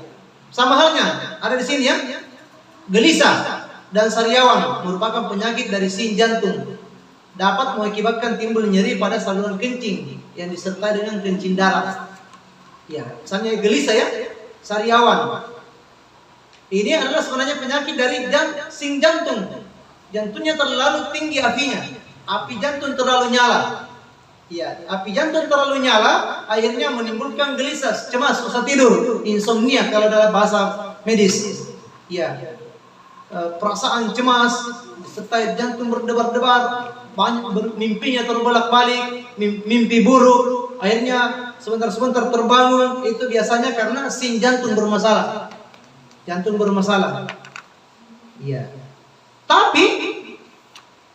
Sama halnya ada di sini ya, gelisah dan sariawan merupakan penyakit dari sin jantung, dapat mengakibatkan timbul nyeri pada saluran kencing yang disertai dengan kencing darah. Ya, misalnya gelisah ya, sariawan. Ini adalah sebenarnya penyakit dari sin jantung. Jantungnya terlalu tinggi apinya. Api jantung terlalu nyala. Ya, api jantung terlalu nyala akhirnya menimbulkan gelisah, cemas, susah tidur, insomnia kalau dalam bahasa medis. Ya. Perasaan cemas disertai jantung berdebar-debar, banyak mimpinya terbolak-balik, mimpi buruk, akhirnya sebentar-sebentar terbangun. Itu biasanya karena sin jantung bermasalah. Jantung bermasalah. Iya. Tapi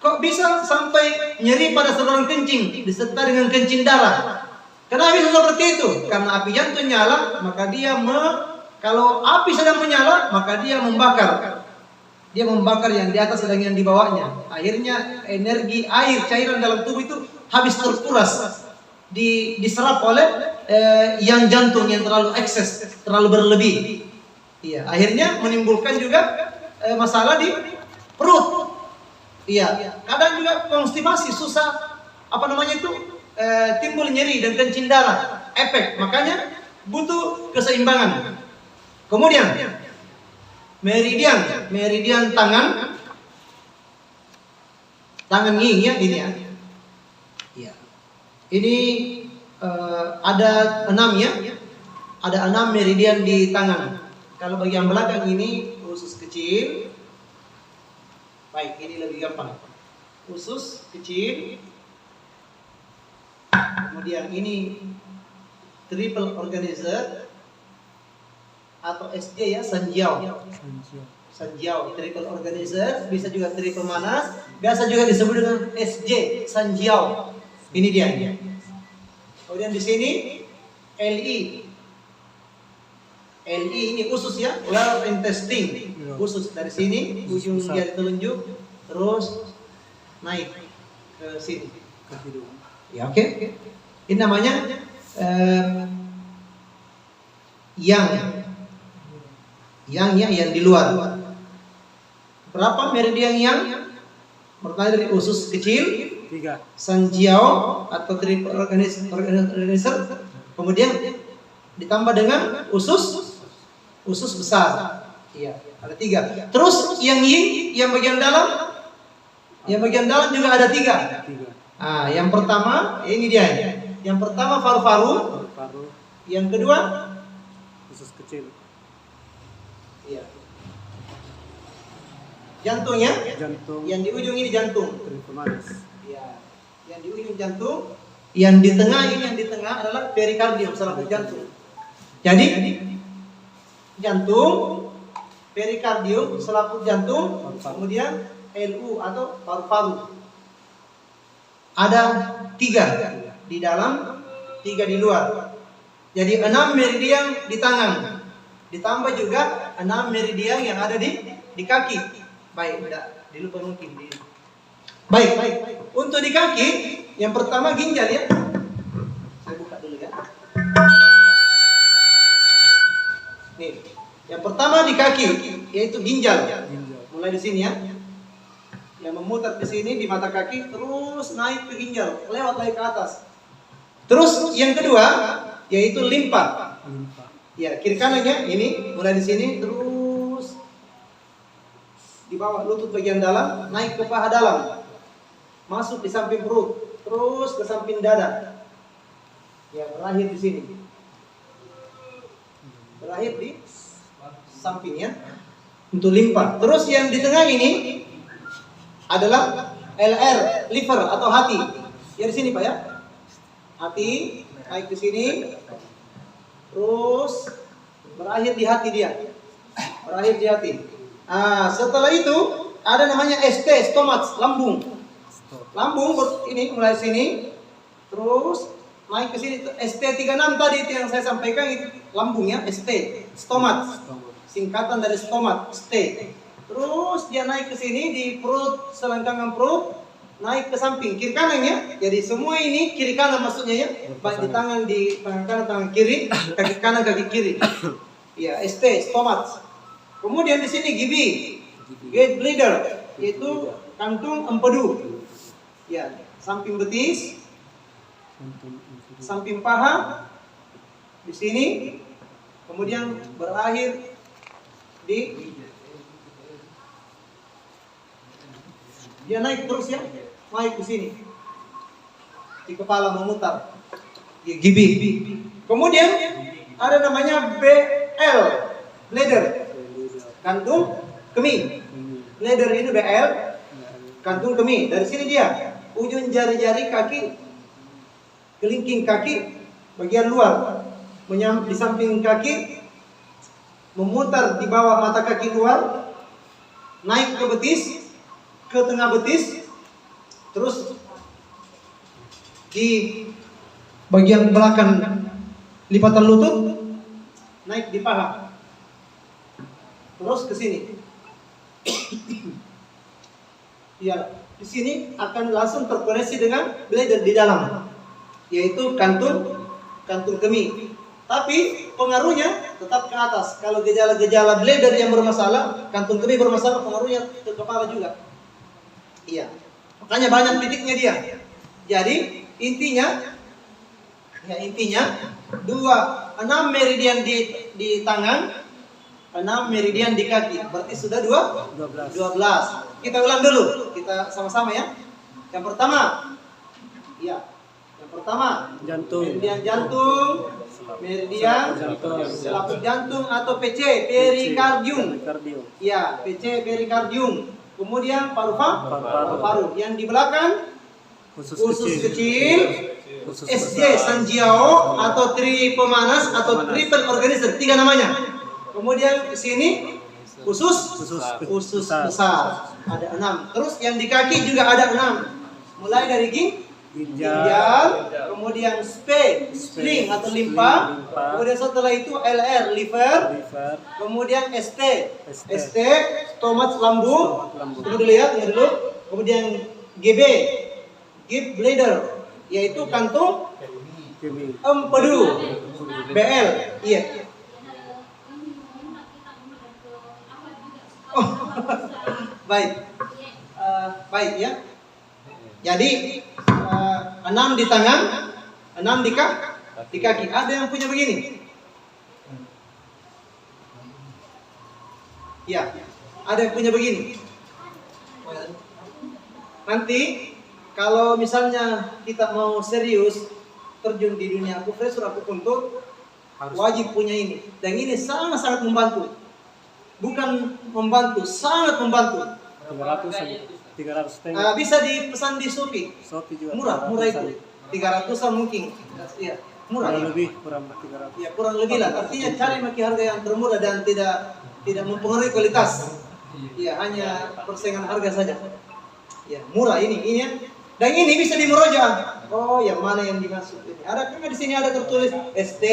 kok bisa sampai nyeri pada saluran kencing disertai dengan kencing darah? Kenapa bisa seperti itu? Karena api jantung nyala, maka dia kalau api sedang menyala, maka dia membakar. Dia membakar yang di atas sedang yang di bawahnya. Akhirnya energi air cairan dalam tubuh itu habis terkuras, diserap oleh yang jantung yang terlalu ekses, terlalu berlebih. Iya, akhirnya menimbulkan juga masalah di perut. Iya, kadang juga konstipasi, susah timbul nyeri dan kencing darah, efek. Makanya butuh keseimbangan. Kemudian meridian tangan yin ya, ini ya. Iya. Ini ada 6 ya. Ada 6 meridian di tangan. Kalau bagian belakang ini usus kecil. Baik, ini lebih gampang. usus kecil. Kemudian ini triple organizer atau SJ ya, Sanjiao. Sanjiao, triple organizer, bisa juga triple manas, biasa juga disebut dengan SJ, Sanjiao. Ini dia. Kemudian di sini LI. LI ini usus ya, well intestine. Usus dari sini, ujung jari telunjuk, terus naik ke sini. Ke hidung. Ya, oke. Ini namanya yang di luar. Berapa meridian yang? Mulai dari usus kecil, 3. Sanjiao atau triple organizer, kemudian ditambah dengan usus besar. Iya, ada 3. Terus yang yin, yang bagian dalam juga ada 3. Ah, yang pertama ini dia. Yang pertama paru-paru, yang kedua Usus kecil. iya. Jantungnya, Jantung. yang di ujung ini jantung. Triple manas. Iya. Yang di ujung jantung, yang di tengah adalah perikardium, selaput jantung. Jadi jantung, perikardium, selaput jantung, kemudian LU atau paru-paru. Ada 3 di dalam, 3 di luar. Jadi 6 meridian di tangan. Ditambah juga 6 meridian yang ada di kaki. Baik, tidak dilupa mungkin di. Baik. Untuk di kaki, yang pertama ginjal ya. Saya buka dulu ya. Nih, yang pertama di kaki yaitu ginjal. Mulai di sini ya. Yang memutar di sini di mata kaki terus naik ke ginjal, lewat lagi ke atas. Terus yang kedua yaitu limpa. Ya, kiri kanannya ini mulai di sini terus di bawah lutut bagian dalam, naik ke paha dalam. Masuk di samping perut, terus ke samping dada. Ya, berakhir di sini. Berakhir di sampingnya untuk limpa. Terus yang di tengah ini adalah LR, liver atau hati. Ya di sini Pak ya. Hati naik ke sini, terus berakhir di hati dia. Berakhir di hati. Setelah itu ada namanya ST, stomach, lambung. Lambung ini mulai sini, terus naik ke sini. ST36 tadi itu yang saya sampaikan itu lambungnya, ST, stomach. Singkatan dari stomach, ST. Terus dia naik ke sini di perut, selangkangan perut, naik ke samping kiri kanannya. Jadi semua ini kiri kanan maksudnya ya. Baik di tangan kanan, tangan kiri, kaki kanan, kaki kiri. Ya, ST, stomach. Kemudian di sini GB, gate bladder, yaitu kantung empedu. Ya, samping betis, samping paha, di sini, kemudian berakhir di dia naik terus ya, naik ke sini, di kepala memutar, ya, GB. Kemudian ada namanya BL, bladder. Kantung kemih. Bladder ini BL, kantung kemih. Dari sini dia, ujung jari-jari kaki, kelingking kaki, bagian luar, di samping kaki, memutar di bawah mata kaki luar, naik ke betis, ke tengah betis, terus di bagian belakang lipatan lutut, naik di paha. Terus ke sini. Ya, di sini akan langsung terkoneksi dengan bladder di dalam, yaitu kantung kemih. Tapi pengaruhnya tetap ke atas. Kalau gejala-gejala bladder yang bermasalah, kantung kemih bermasalah, pengaruhnya ke kepala juga. Iya. Makanya banyak titiknya dia. Jadi intinya 6 meridian di tangan, 6 meridian di kaki, berarti sudah 12. Kita ulang dulu, kita sama-sama ya. Yang pertama, Jantung. meridian jantung, meridian selaput jantung atau PC, perikardium. Ya, PC perikardium. kemudian Paru-paru. paru. Yang di belakang Usus usus kecil. kecil, Usus SJ besar. Sanjiao atau tri pemanas atau triple organizer, 3 namanya. Kemudian di sini usus besar ada 6. Terus yang di kaki juga ada 6. Mulai dari ginjal, kemudian spleen atau limpa, kemudian setelah itu LR liver, kemudian ST stomach lambung, tunggu dulu ya, kemudian GB gallbladder yaitu kantung empedu, BL, iya. Oh, baik, baik ya. Jadi 6 di tangan, 6 di kaki. Ada yang punya begini? Ya, ada yang punya begini. Nanti kalau misalnya kita mau serius terjun di dunia akupresur akupuntur, wajib punya ini. Dan ini sangat-sangat membantu. Bukan membantu, sangat membantu. 300 bisa dipesan di Shopee. juga. Murah itu. 300-an mungkin. Iya, murah. Kurang 300. Ya, kurang lebih lah. Artinya cari maki harga yang termurah dan tidak mempengaruhi kualitas. Ya, hanya persaingan harga saja. Ya, murah ini ya. Dan ini bisa di murojaah. Oh, yang mana yang dimaksud ini? Ada kan di sini ada tertulis ST.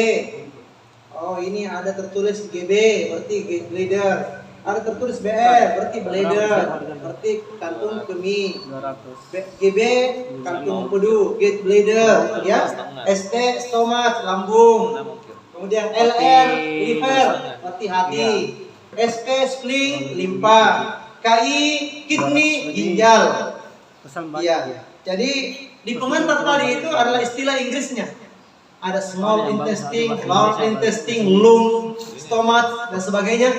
Oh, ini ada tertulis GB, berarti gallbladder. Ada tertulis BR, berarti bladder, berarti kantung kemih. 200. GB kantung empedu, gallbladder, ya. ST stomach lambung. Kemudian LR liver, berarti hati. SP spleen limpa. KI kidney ginjal. Iya. Jadi di pengantar tadi itu adalah istilah Inggrisnya. Ada small intestine, large intestine, lung, stomach dan sebagainya.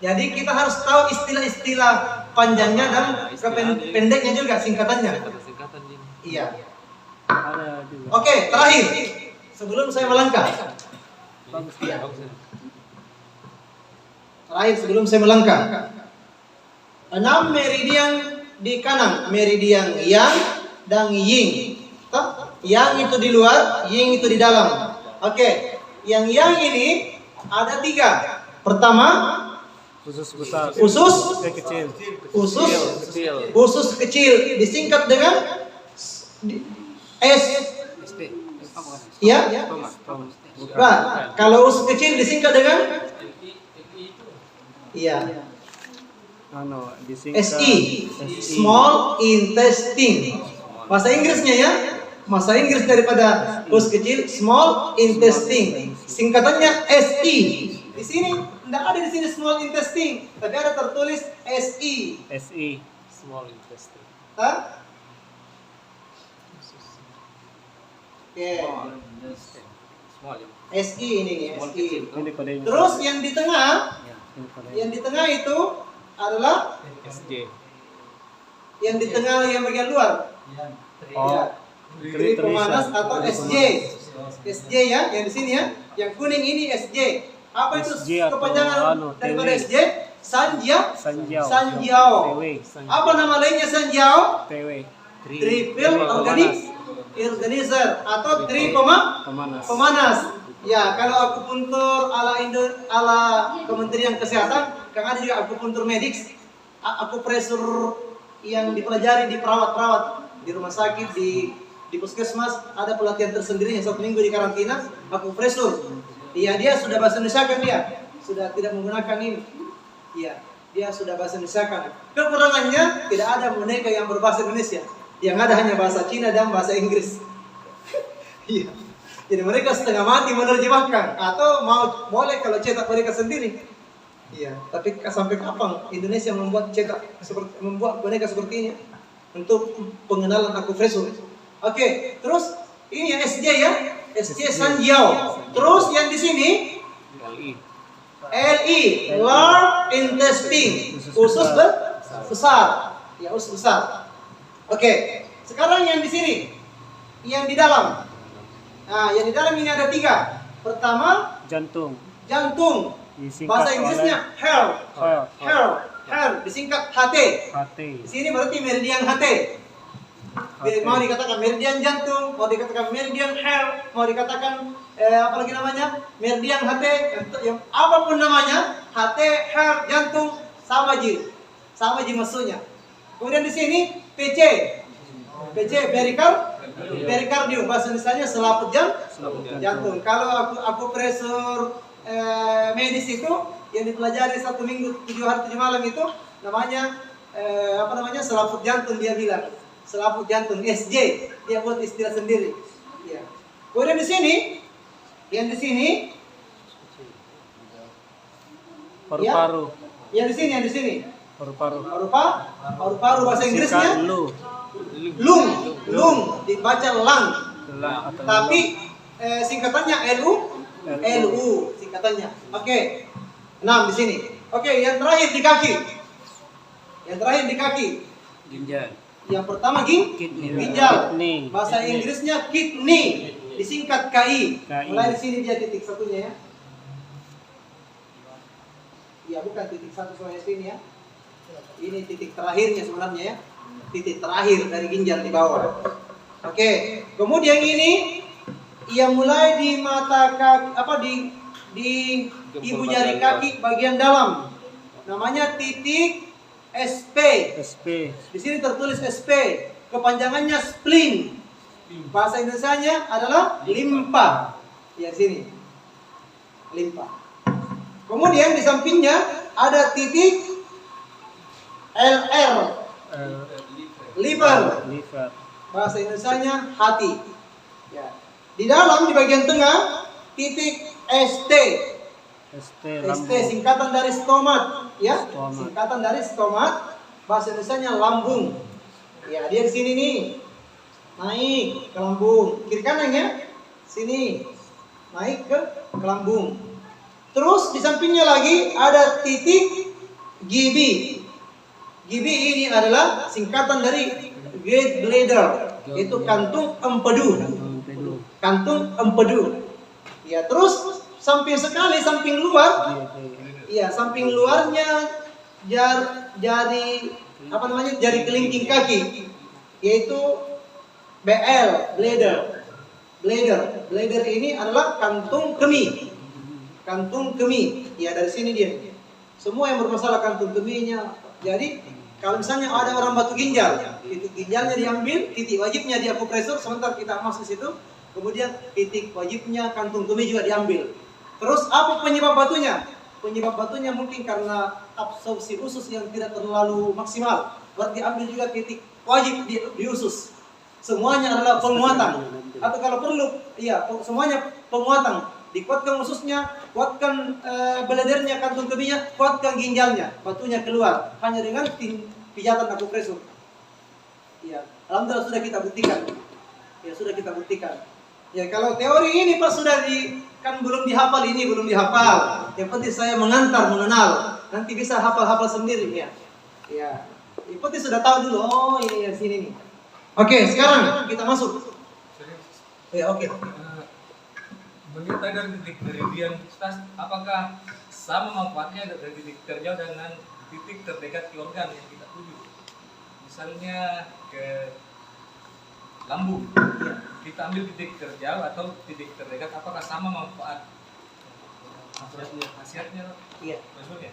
Jadi kita harus tahu istilah-istilah panjangnya dan pendeknya juga, singkatannya. Iya. Oke, terakhir sebelum saya melangkah. Terakhir sebelum saya melangkah. 6 meridian di kanan, meridian yang dan yin. Yang itu di luar, yin itu di dalam. Oke, yang ini ada 3. Pertama, Usus besar. Kecil. Usus kecil disingkat dengan S. Ya. Nah, kalau usus kecil disingkat dengan SI, small intestine. Bahasa Inggrisnya ya. Bahasa Inggris daripada usus kecil, small intestine. Singkatannya SI. Di sini tidak ada di sini small intestine, tapi ada tertulis SI. Small intestine. Oke. SI ini nih, SI. Ini Terus yang di tengah itu adalah SJ. yang di tengah yang bagian luar. Tri pemanas atau SJ. SJ ya, yang di sini ya. Yang kuning ini SJ. Apa itu kepanjangan daripada SJ? Sanjiao. Apa nama lainnya Sanjiao? Triple organizer atau tri pemanas. Ya, kalau akupuntur ala Kementerian Kesehatan, kan ada juga akupuntur medis, akupresur yang dipelajari di perawat-perawat di rumah sakit, di puskesmas, ada pelatihan tersendiri yang 1 minggu di karantina, akupresur. Iya, dia sudah bahasa Indonesia kan dia, sudah tidak menggunakan ini. Iya, dia sudah bahasa Indonesia kan. Kekurangannya tidak ada boneka yang berbahasa Indonesia, yang ada hanya bahasa Cina dan bahasa Inggris. Iya. Jadi mereka setengah mati menerjemahkan, atau boleh kalau cetak mereka sendiri. Iya, tapi sampai kapan Indonesia membuat boneka seperti ini untuk pengenalan akupresur? Oke, terus ini ya SJ ya, SJ Sanjiao. Terus yang di sini LI, large intestine, usus besar. Ya, usus besar. Oke, sekarang yang di sini, yang di dalam. Nah, yang di dalam ini ada 3. Pertama, jantung. Bahasa Inggrisnya heart. Heart disingkat HT. Di sini berarti meridian HT. Mau dikatakan meridian jantung, mau dikatakan meridian heart, mau dikatakan apa lagi namanya? Meridian HT, yang apapun namanya, HT, heart, jantung sama ji maksudnya. Kemudian di sini PC, perikardium, bahasa Indonesia selaput jantung. Kalau aku pressure medis itu yang dipelajari 1 minggu 7 hari 7 malam itu namanya selaput jantung, dia bilang selaput jantung SJ, dia buat istilah sendiri. Ya. Kemudian di sini, paru-paru. Yang di sini. Paru-paru bahasa Inggrisnya lung, dibaca lung. Tapi singkatannya LU singkatannya. Oke. 6 di sini. Oke, yang terakhir di kaki. Ginjal. Yang pertama ginjal. Bahasa Inggrisnya kidney, disingkat KI. Mulai di sini dia titik satunya ya. Iya, bukan titik satu soalnya sini ya. Ini titik terakhirnya sebenarnya ya. Titik terakhir dari ginjal di bawah. Oke, kemudian ini yang mulai di mata kaki di ibu jari kaki bagian dalam. Namanya titik SP. Di sini tertulis SP. Kepanjangannya spleen. Bahasa Indonesianya adalah limpa. Ya, sini. Limpa. Kemudian di sampingnya ada titik LR. Liver. Bahasa Indonesianya hati. Ya. Di dalam di bagian tengah titik ST. ST singkatan dari stomat, ya. Singkatan dari stomat, bahasa Indonesianya lambung. Ya, dia di sini nih. Naik ke lambung. Kiri kanan ya. Sini. Naik ke lambung. Terus di sampingnya lagi ada titik GB. GB ini adalah singkatan dari gallbladder. Itu kantung empedu. Ya, terus samping luar. Iya, samping luarnya jari kelingking kaki, yaitu BL, bladder ini adalah kantung kemih. Ya, dari sini dia. Semua yang bermasalah kantung kemihnya. Jadi kalau misalnya ada orang batu ginjal, titik ginjalnya diambil, titik wajibnya dia akupresur, sebentar kita masuk situ. Kemudian titik wajibnya kantung kemih juga diambil. Terus apa penyebab batunya? Penyebab batunya mungkin karena absorpsi usus yang tidak terlalu maksimal. Berarti ambil juga titik wajib di usus. Semuanya adalah penguatan. Atau kalau perlu, iya, semuanya penguatan. Dikuatkan ususnya, kuatkan beladernya, kantung kemihnya, kuatkan ginjalnya. Batunya keluar hanya dengan pijatan akupresur. Iya, alhamdulillah sudah kita buktikan. Ya, kalau teori ini Pak sudah belum dihafal. Yang penting saya mengenal. Nanti bisa hafal sendiri ya. Ya, yang penting sudah tahu dulu. Oh, ini yang sini nih. Oke, sekarang kita masuk. Ya, oke. Menurut dari titik meridian, apakah sama manfaatnya dari titik terjauh dengan titik terdekat ke organ yang kita tuju? Misalnya ke lambung, kita ambil titik terjauh atau titik terdekat, apakah sama manfaat? Khasiatnya? Iya. Maksudnya?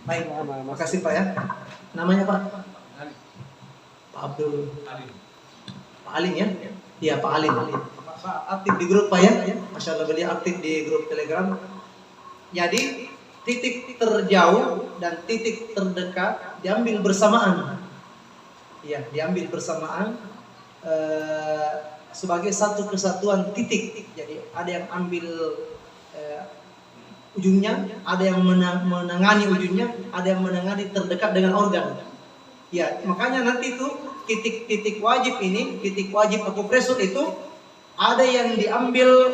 Baik, makasih Pak ya. Namanya Pak? Ali. Pak Abdul. Ali. Pak Alim ya? Iya, Pak Alim. Pak aktif di grup Pak ya? Masya Allah, beliau aktif di grup Telegram. Jadi titik terjauh dan titik terdekat diambil bersamaan. Iya, diambil bersamaan sebagai satu kesatuan titik. Jadi ada yang ambil ujungnya, ada yang menangani ujungnya, ada yang menangani terdekat dengan organ. Ya, makanya nanti itu titik wajib ini, titik wajib akupresur itu ada yang diambil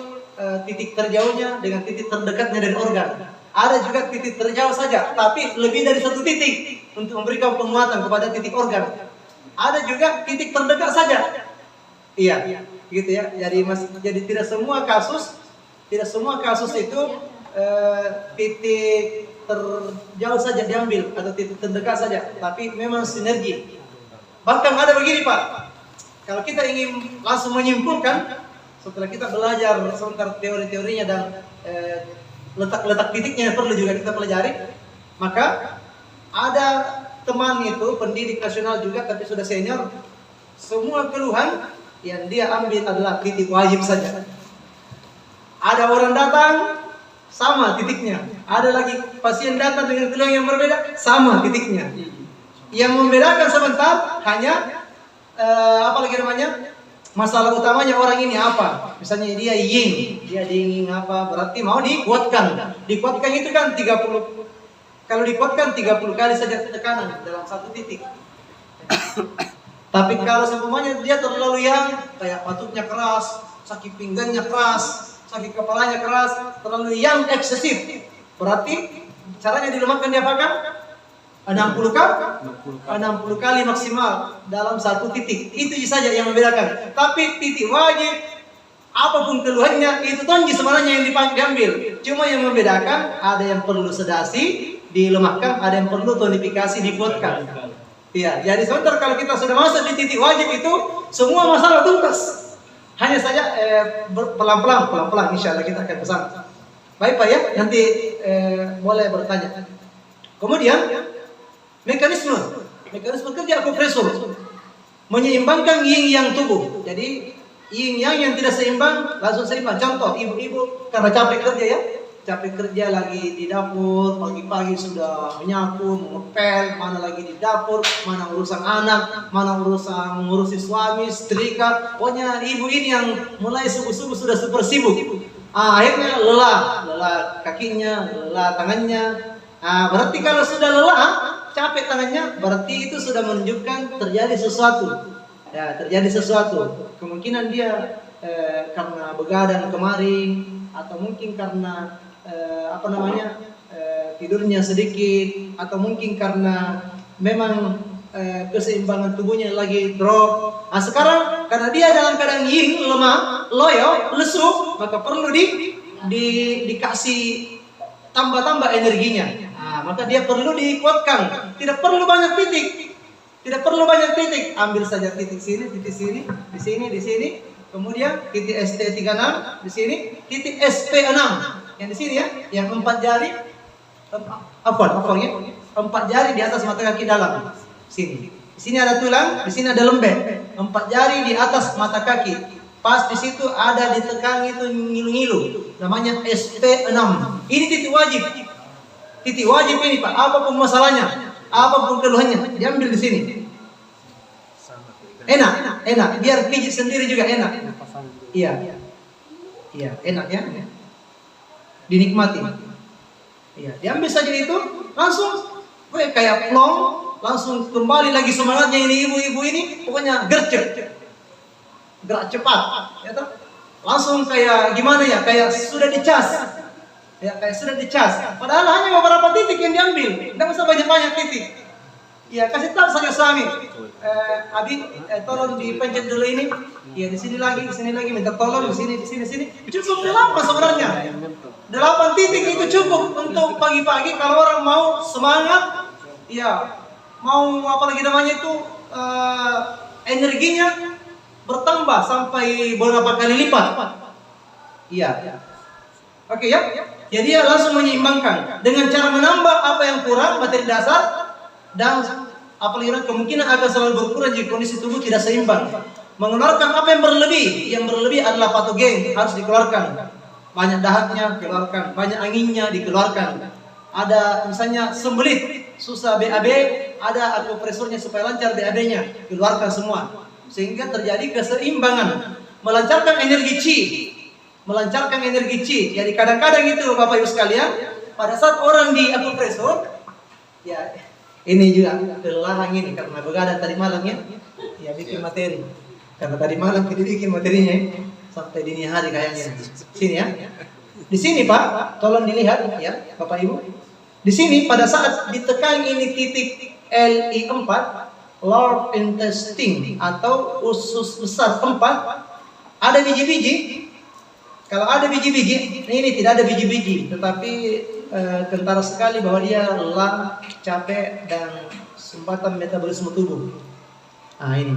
titik terjauhnya dengan titik terdekatnya dari organ. Ada juga titik terjauh saja, tapi lebih dari satu titik untuk memberikan penguatan kepada titik organ. Ada juga titik terdekat saja. Iya, gitu ya. Jadi tidak semua kasus itu titik terjauh saja diambil atau titik terdekat saja, tapi memang sinergi. Bahkan ada begini Pak, kalau kita ingin langsung menyimpulkan setelah kita belajar sebentar teori-teorinya dan letak-letak titiknya yang perlu juga kita pelajari, maka ada teman itu pendidik nasional juga tapi sudah senior, semua keluhan yang dia ambil adalah titik wajib saja. Ada orang datang sama titiknya, ada lagi pasien datang dengan keluhan yang berbeda sama titiknya. Yang membedakan sebentar hanya apalagi namanya, masalah utamanya orang ini apa? Misalnya dia yin, dia dingin apa? Berarti mau dikuatkan. Dikuatkan itu kan 30. Kalau dikuatkan 30 kali saja tekanan dalam satu titik. Tapi kalau seumpamanya dia terlalu yang kayak patutnya keras, sakit pinggangnya keras, sakit kepalanya keras, terlalu yang eksesif, berarti caranya dilemahkan dia apakan? 60 kali maksimal dalam satu titik. Itu saja yang membedakan. Tapi titik wajib, apapun keluhannya, itu tonji sebenarnya yang diambil. Cuma yang membedakan, ada yang perlu sedasi, dilemahkan, ada yang perlu tonifikasi, dikuatkan. Iya, jadi sebentar kalau kita sudah masuk di titik wajib itu, semua masalah tuntas. Hanya saja pelan-pelan, insya Allah kita akan pesan. Baik Pak ya, nanti boleh bertanya. Kemudian mekanisme kerja akupresur menyeimbangkan yin yang tubuh. Jadi yin yang tidak seimbang langsung seimbang. Contoh, ibu-ibu karena capek kerja ya, capek kerja lagi di dapur, pagi-pagi sudah menyapu, mengepel, mana lagi di dapur, mana urusan anak, mana urusan ngurusi suami, setrika. Pokoknya ibu ini yang mulai subuh-subuh sudah super sibuk. Akhirnya lelah kakinya, lelah tangannya. Berarti kalau sudah lelah, capek tangannya, berarti itu sudah menunjukkan terjadi sesuatu. Ya, terjadi sesuatu. Kemungkinan dia karena begadang kemarin, atau mungkin karena tidurnya sedikit, atau mungkin karena memang keseimbangan tubuhnya lagi drop. Sekarang karena dia dalam keadaan yin, lemah, loyo, lesu, maka perlu dikasih tambah energinya. Maka dia perlu dikuatkan. Tidak perlu banyak titik. Ambil saja titik sini, di sini. Kemudian titik ST36 di sini, titik SP6 yang di sini ya, yang 4 jari, ya, 4 jari di atas mata kaki dalam. Sini. Di sini ada tulang, di sini ada lembek. 4 jari di atas mata kaki. Pas di situ ada ditekan itu ngilu-ngilu, namanya SP6. Ini titik wajib. Titik wajib ini Pak, apapun masalahnya, apapun keluhannya, diambil di sini. Enak, biar pijit sendiri juga enak. Iya, enak ya. Dinikmati. Iya, diambil saja itu, langsung kayak plong, langsung kembali lagi semangatnya ini ibu-ibu ini, pokoknya gercep. Gerak cepat, ya toh? Langsung kayak gimana ya, kayak sudah dicas. Ya, kayak sudah dicas. Padahal hanya beberapa titik yang diambil, tidak usah banyak-banyak titik. Ya, kasih tahu saja suami. Abi, tolong dipencet dulu ini. Ya, di sini lagi, minta tolong di sini. Cukup 8 sebenarnya. 8 titik itu cukup untuk pagi-pagi kalau orang mau semangat. Ya, mau apalagi namanya itu energinya bertambah sampai beberapa kali lipat. Iya. Oke ya. Jadi dia langsung menyeimbangkan dengan cara menambah apa yang kurang materi dasar, dan apalagi kemungkinan akan selalu berkurang jika kondisi tubuh tidak seimbang. Mengeluarkan apa yang berlebih adalah patogen, harus dikeluarkan. Banyak dahaknya keluarkan, banyak anginnya dikeluarkan. Ada misalnya sembelit, susah BAB, ada akupresurnya supaya lancar BAB-nya, keluarkan semua. Sehingga terjadi keseimbangan, melancarkan energi chi. Jadi kadang-kadang itu Bapak Ibu sekalian, pada saat orang di akupresur, ya ini juga kelelahan ini karena begadang tadi malam ya bikin materi. Karena tadi malam kita bikin materinya sampai dini hari kayaknya. Sini ya. Di sini Pak, tolong dilihat ya Bapak Ibu. Di sini pada saat ditekan ini titik LI4, Large Intestine atau usus besar 4, ada biji-biji. Kalau ada biji-biji, ini tidak ada biji-biji, tetapi kentara sekali bahwa dia lelah, capek dan sumbatan metabolisme tubuh. Nah ini.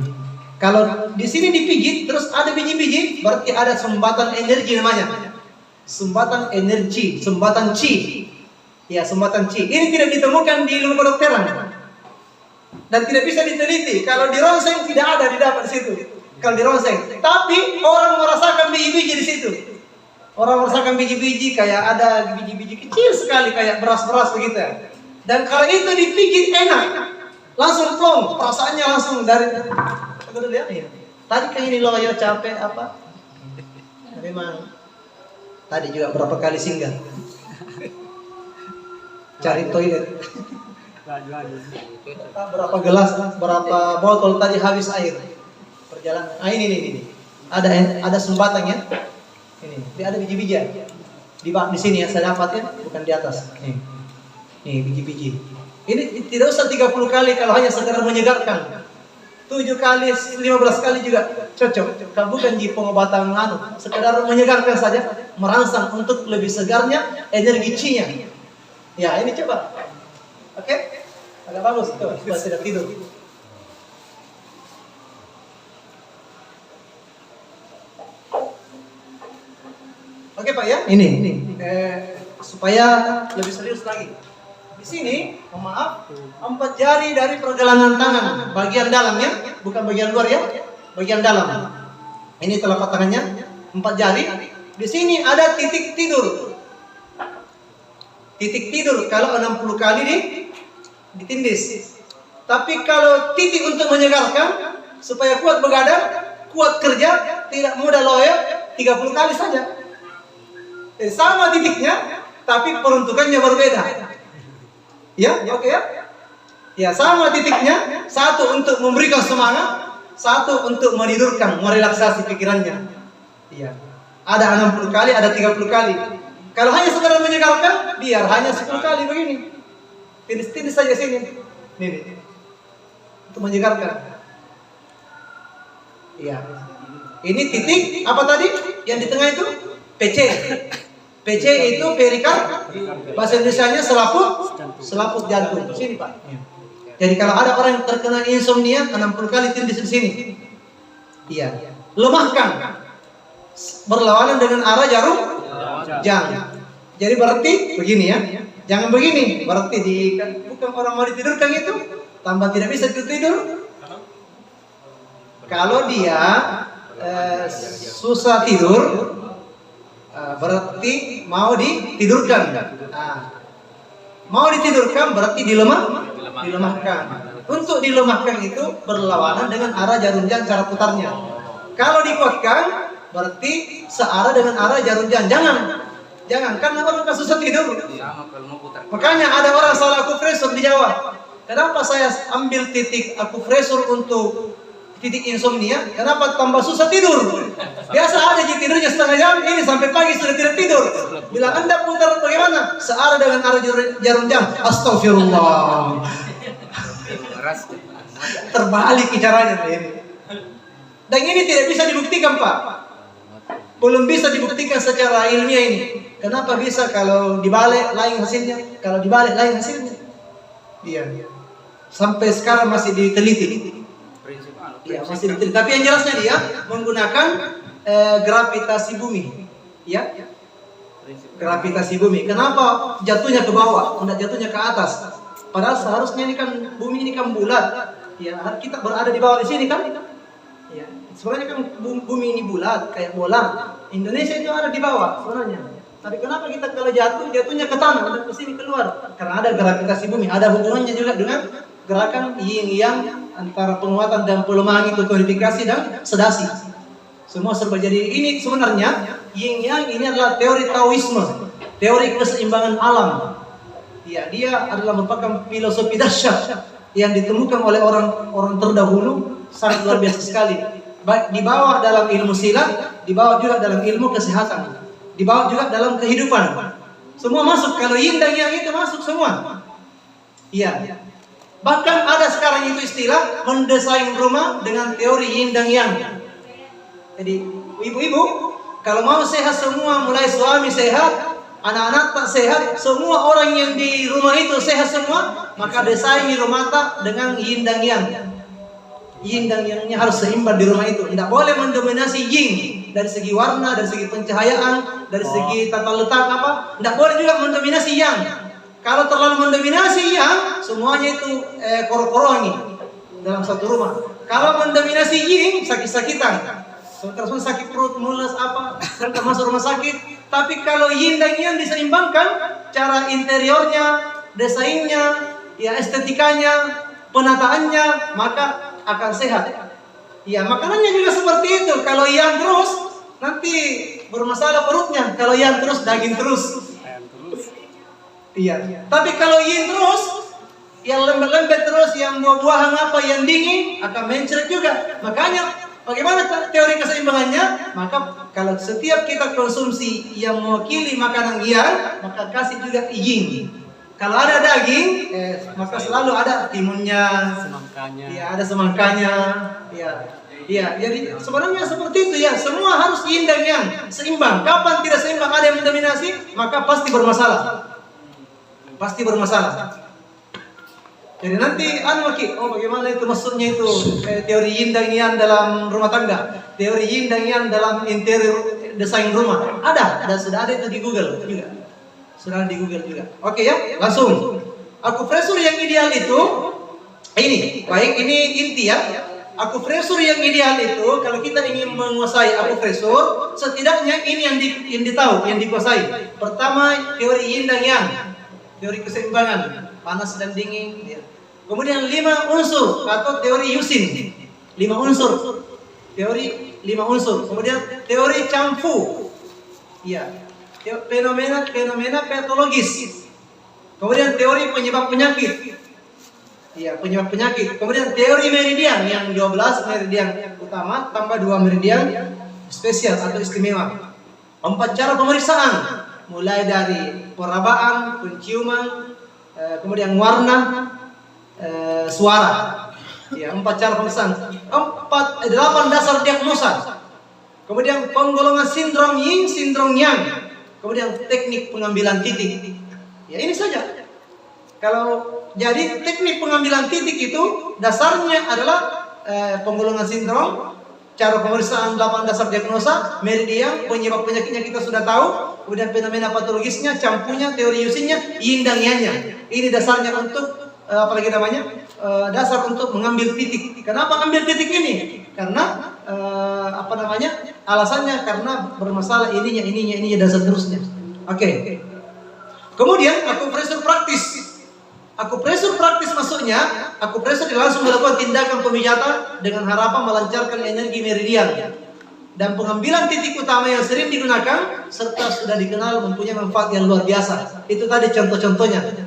Kalau di sini dipijit terus ada biji-biji, berarti ada sumbatan energi namanya. Sumbatan energi, sumbatan chi. Ya, sumbatan chi. Ini tidak ditemukan di ilmu kedokteran dan tidak bisa diteliti. Kalau di ronsen tidak ada didapat di situ. Kalau di ronsen, tapi orang merasakan biji-biji di situ. Orang merasakan biji-biji kayak ada biji-biji kecil sekali kayak beras-beras begitu. Dan kalau itu dipijit enak, langsung plong, perasaannya langsung dari. Aku lihat ya. Tadi kan ini loyo capek apa? Memang tadi juga berapa kali singgah. Cari toilet. Berapa gelas, berapa botol tadi habis air. Perjalanan. Ah ini. Ada sumbatannya. Ini ada biji-biji. Di sini ya saya dapat ya, bukan di atas. Nih biji-biji. Ini tidak usah 30 kali kalau hanya sekedar menyegarkan. 7 kali, 15 kali juga cocok. Kalau bukan di pengobatan sekedar menyegarkan saja, merangsang untuk lebih segarnya energi chi-nya. Ya, ini coba. Oke? Agak bagus tuh, supaya tidak tidur. Oke, Pak ya. Ini. Supaya lebih serius lagi. Di sini, maaf, 4 jari dari pergelangan tangan, bagian dalamnya, bukan bagian luar ya, bagian dalam. Ini telapak tangannya, 4 jari. Di sini ada titik tidur. Titik tidur kalau 60 kali ditindis. Tapi kalau titik untuk menyegarkan, supaya kuat begadang, kuat kerja, tidak mudah loyo, 30 kali saja. Sama titiknya, tapi peruntukannya berbeda. Ya, oke ya. Ya, sama titiknya. Satu untuk memberikan semangat, satu untuk menidurkan, merelaksasi pikirannya. Iya. Ada 60 kali, ada 30 kali. Kalau hanya sekedar menyegarkan, biar hanya 10 kali begini. Tindis-tindis saja sini. Nih. Untuk menyegarkan. Iya. Ini titik apa tadi? Yang di tengah itu PC. PC itu perikard, bahasa Indonesianya selaput jantung. Sini Pak. Jadi kalau ada orang yang terkena insomnia, 60 kali tindis di sini. Iya. Lemahkan. Berlawanan dengan arah jarum jam. Jadi berarti begini ya. Jangan begini. Berarti bukan orang mau ditidurkan itu, tambah tidak bisa tidur. Kalau dia susah tidur, berarti mau ditidurkan. Mau ditidurkan berarti dilemahkan. Untuk dilemahkan itu berlawanan dengan arah jarum jam cara putarnya. Kalau dikuatkan berarti searah dengan arah jarum jam. Jangan karena orang kan susah tidur. Makanya ada orang salah akupresur di Jawa. Kenapa saya ambil titik akupresur untuk titik insomnia? Kenapa tambah susah tidur? Biasa ada yang tidurnya setengah jam, ini sampai pagi sudah tidak tidur. Bila Anda putar bagaimana? Searah dengan arah jarum jam. Astagfirullah. Terbalik caranya ini. Dan ini tidak bisa dibuktikan Pak. Belum bisa dibuktikan secara ilmiah ini. Kenapa bisa kalau dibalik lain hasilnya? Kalau dibalik lain hasilnya. Iya. Sampai sekarang masih diteliti. Ya, masih diteliti. Tapi yang jelasnya dia menggunakan gravitasi bumi. Ya. Gravitasi bumi. Kenapa jatuhnya ke bawah, tidak jatuhnya ke atas? Padahal seharusnya ini kan bumi ini kan bulat. Ya, kita berada di bawah di sini kan? Ya. Sebenarnya kan bumi ini bulat kayak bola. Indonesia itu ada di bawah sebenarnya. Tapi kenapa kita kalau jatuhnya ke tanah dan ke sini keluar? Karena ada gravitasi bumi. Ada hubungannya juga dengan gerakan yin yang antara penguatan dan pelemahan itu, tonifikasi dan sedasi. Semua serba jadi. Ini sebenarnya yin yang ini adalah teori Taoisme, teori keseimbangan alam. Ya, dia adalah merupakan filosofi dahsyat yang ditemukan oleh orang terdahulu, sangat luar biasa sekali. Baik dibawa dalam ilmu silat, dibawa juga dalam ilmu kesehatan, dibawa juga dalam kehidupan. Semua masuk. Kalau yin dan yang itu masuk semua. Iya. Bahkan ada sekarang itu istilah mendesain rumah dengan teori yin dan yang. Jadi ibu-ibu kalau mau sehat semua, mulai suami sehat, anak-anak tak sehat, semua orang yang di rumah itu sehat semua, maka desain di rumah tak dengan yin dan yang. Yin dan yangnya harus seimbang di rumah itu. Tidak boleh mendominasi yin dari segi warna, dari segi pencahayaan, dari segi tata letak apa. Tidak boleh juga mendominasi yang. Kalau terlalu mendominasi yang, semuanya itu koro-koro ini dalam satu rumah. Kalau mendominasi yin, sakit-sakitan. Terus sakit perut, mules apa, sampai masuk rumah sakit. Tapi kalau yin dan yang diseimbangkan, cara interiornya, desainnya, ya estetikanya, penataannya, maka akan sehat. Ya, makanannya juga seperti itu. Kalau yang terus, nanti bermasalah perutnya. Kalau yang terus, daging terus. Iya. Tapi kalau yin terus, yang lembek-lembek terus, yang buah-buahan apa, yang dingin, akan mencret juga. Makanya, bagaimana teori keseimbangannya? Maka kalau setiap kita konsumsi yang mewakili makanan yin, maka kasih juga yin. Kalau ada daging, maka selalu ada timunnya, Semangkanya. ya ada semangkanya, ya. Jadi sebenarnya seperti itu ya. Semua harus yin dan yang seimbang. Kapan tidak seimbang, ada yang mendominasi, maka pasti bermasalah. Pasti bermasalah. Jadi nanti bagaimana itu maksudnya itu teori yin dan yang dalam rumah tangga, teori yin dan yang dalam interior desain rumah. Sudah ada itu di Google juga. Sudah di Google juga. Oke ya, langsung. Akupresur yang ideal itu ini, baik ini inti ya. Akupresur yang ideal itu kalau kita ingin menguasai akupresur, setidaknya ini yang ditahu, yang dikuasai. Pertama, teori yin dan yang, teori keseimbangan, panas dan dingin. Ya. Kemudian 5 unsur atau teori Yusin, 5 unsur, teori 5 unsur. Kemudian teori Camfu, ya. Fenomena patologis. Kemudian teori penyebab penyakit. Ya, penyebab penyakit. Kemudian teori meridian yang 12 meridian utama tambah 2 meridian spesial atau istimewa. 4 cara pemeriksaan mulai dari perabaan, penciuman, kemudian warna, suara. Ya, 4 cara pemeriksaan. 8 dasar diagnosa. Kemudian penggolongan sindrom yin, sindrom yang. Kemudian teknik pengambilan titik. Ya ini saja. Kalau jadi teknik pengambilan titik itu dasarnya adalah penggolongan sindrom, cara pemeriksaan 8 dasar diagnosa, meridian, penyebab penyakitnya kita sudah tahu, kemudian fenomena patologisnya, campunya, teori Yusinnya, yin dan yang-nya. Ini dasarnya untuk dasar untuk mengambil titik. Kenapa ambil titik ini? Karena alasannya karena bermasalah ininya dan seterusnya. Oke. Kemudian akupresur praktis. Akupresur praktis maksudnya akupresur langsung melakukan tindakan pemijatan dengan harapan melancarkan energi meridian dan pengambilan titik utama yang sering digunakan serta sudah dikenal mempunyai manfaat yang luar biasa. Itu tadi contoh-contohnya.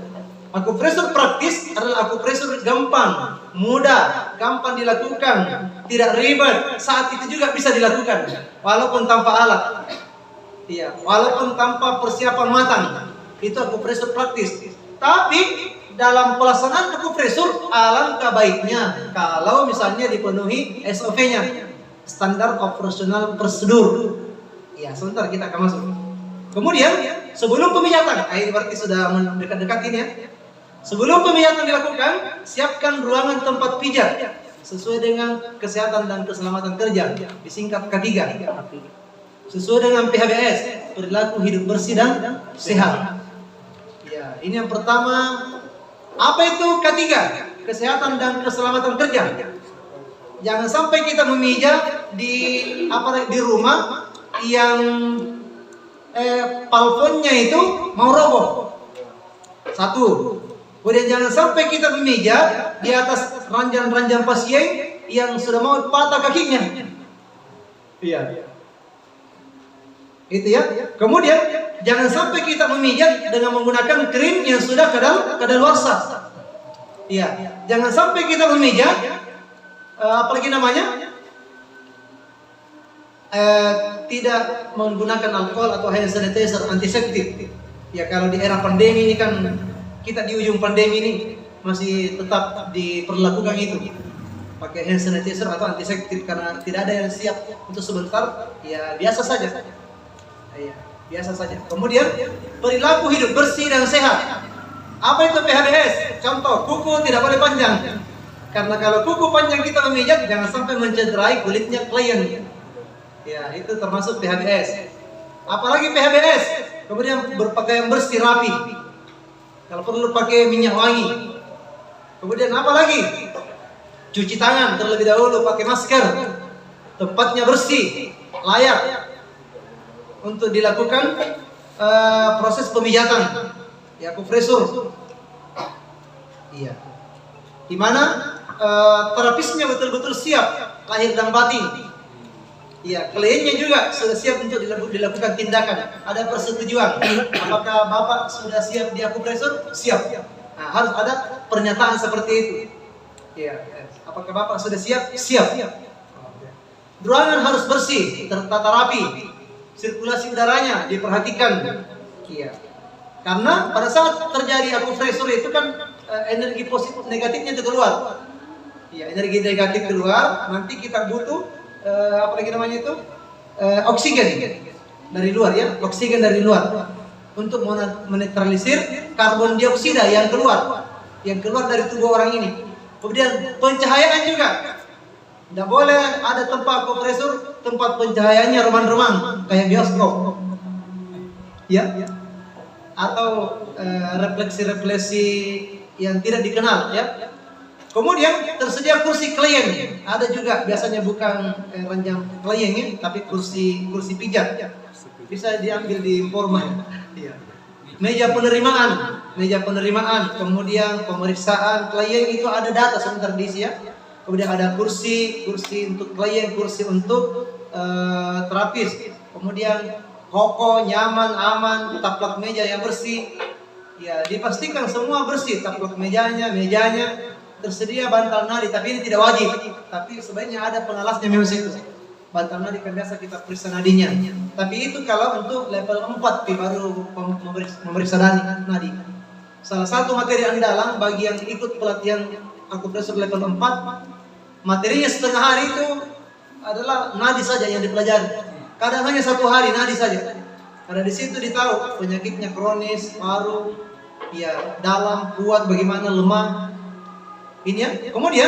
Akupresur praktis adalah akupresur gampang, mudah, gampang dilakukan, tidak ribet, saat itu juga bisa dilakukan, walaupun tanpa alat, iya, walaupun tanpa persiapan matang, itu akupresur praktis. Tapi dalam pelaksanaan akupresur alangkah baiknya kalau misalnya dipenuhi SOP-nya, Standard Operational Procedure. Ya, sebentar kita akan masuk. Kemudian sebelum pemijatan, ini berarti sudah mendekat-dekat ini ya. Sebelum pemijatan dilakukan, siapkan ruangan tempat pijat sesuai dengan kesehatan dan keselamatan kerja, disingkat K3. Sesuai dengan PHBS, perilaku hidup bersih dan sehat. Ya, ini yang pertama. Apa itu K3? Kesehatan dan keselamatan kerja. Jangan sampai kita memijat di rumah yang plafonnya itu mau roboh. Satu. Kemudian jangan sampai kita memijat di atas ranjang-ranjang pasien yang sudah mau patah kakinya. Iya. Itu ya. Kemudian jangan sampai kita memijat dengan menggunakan krim yang sudah kadaluarsa. Iya. Jangan sampai kita memijat tidak menggunakan alkohol atau hand sanitizer antiseptik. Ya kalau di era pandemi ini kan kita di ujung pandemi ini masih tetap diperlakukan itu pakai hand sanitizer atau antiseptik karena tidak ada yang siap untuk sebentar, ya biasa saja. Ya. biasa saja. Kemudian perilaku hidup bersih dan sehat. Apa itu PHBS? Contoh, kuku tidak boleh panjang. Karena kalau kuku panjang kita memijat, jangan sampai mencederai kulitnya klien. Ya, itu termasuk PHBS. Apalagi PHBS? Kemudian berpakaian bersih rapi. Kalau perlu pakai minyak wangi. Kemudian apa lagi? Cuci tangan terlebih dahulu, pakai masker. Tempatnya bersih, layak untuk dilakukan proses pemijatan. Ya, akupresur. Iya. Di mana terapisnya betul-betul siap, lahir dan batin. Iya, kliennya juga sudah siap untuk dilakukan tindakan. Ada persetujuan. Apakah Bapak sudah siap di akupresur? Siap. Nah, harus ada pernyataan seperti itu. Iya. Apakah Bapak sudah siap? Siap. Ruangan harus bersih, tertata rapi. Sirkulasi udaranya diperhatikan. Iya. Karena pada saat terjadi akupresur itu kan energi positif negatifnya itu keluar. Iya, energi negatif keluar, nanti kita butuh apa lagi namanya itu? Oksigen dari luar ya, oksigen dari luar untuk menetralisir karbon dioksida yang keluar dari tubuh orang ini. Kemudian pencahayaan juga. Tidak boleh ada tempat akupresur, tempat pencahayaannya remang-remang kayak bioskop. Ya. Atau refleksi-refleksi yang tidak dikenal ya. Kemudian tersedia kursi klien. Ada juga biasanya bukan ranjang klien ya, tapi kursi pijat. Bisa diambil di Informa. Ya. Meja penerimaan, kemudian pemeriksaan klien itu ada data sebentar diisi ya. Kemudian ada kursi untuk klien, kursi untuk terapis. Kemudian koko, nyaman, aman, taplak meja yang bersih. Ya, dipastikan semua bersih, taplak mejanya, tersedia bantal nadi, tapi ini tidak wajib. Tapi sebaiknya ada pengalasnya memang itu. Bantal nadi kan biasa kita periksa nadinya. Tapi itu kalau untuk level 4 baru memeriksa nadi. Salah satu materi andalan bagi yang ikut pelatihan akupresur level 4, materinya setengah hari itu adalah nadi saja yang dipelajari. Kadang hanya 1 hari nadi saja. Karena di situ ditahu penyakitnya kronis, paru, ya dalam, kuat, bagaimana lemah. Ini ya. Kemudian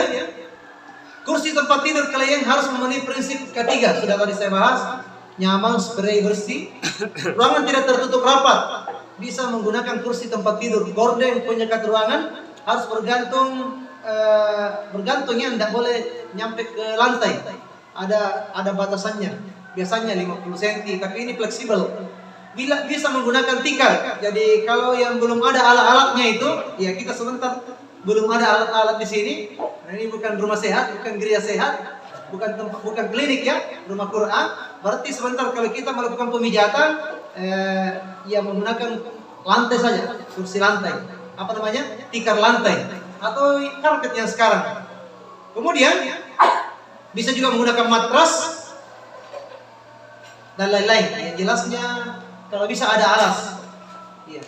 kursi tempat tidur klien harus memenuhi prinsip ketiga. Sudah tadi saya bahas, nyaman, spray bersih, ruangan tidak tertutup rapat. Bisa menggunakan kursi tempat tidur. Gorden penyekat ruangan harus bergantungnya tidak boleh nyampe ke lantai. Ada batasannya. Biasanya 50 cm, tapi ini fleksibel. Bisa menggunakan tikar. Jadi kalau yang belum ada alat-alatnya itu, ya kita sebentar belum ada alat-alat di sini. Nah, ini bukan rumah sehat, bukan gereja sehat, bukan klinik ya, rumah Quran. Berarti sebentar kalau kita melakukan pemijatan, ya menggunakan lantai saja, kursi lantai. Apa namanya? Tikar lantai atau karpet yang sekarang. Kemudian bisa juga menggunakan matras dan lain-lain. Yang jelasnya kalau bisa ada alas. Iya.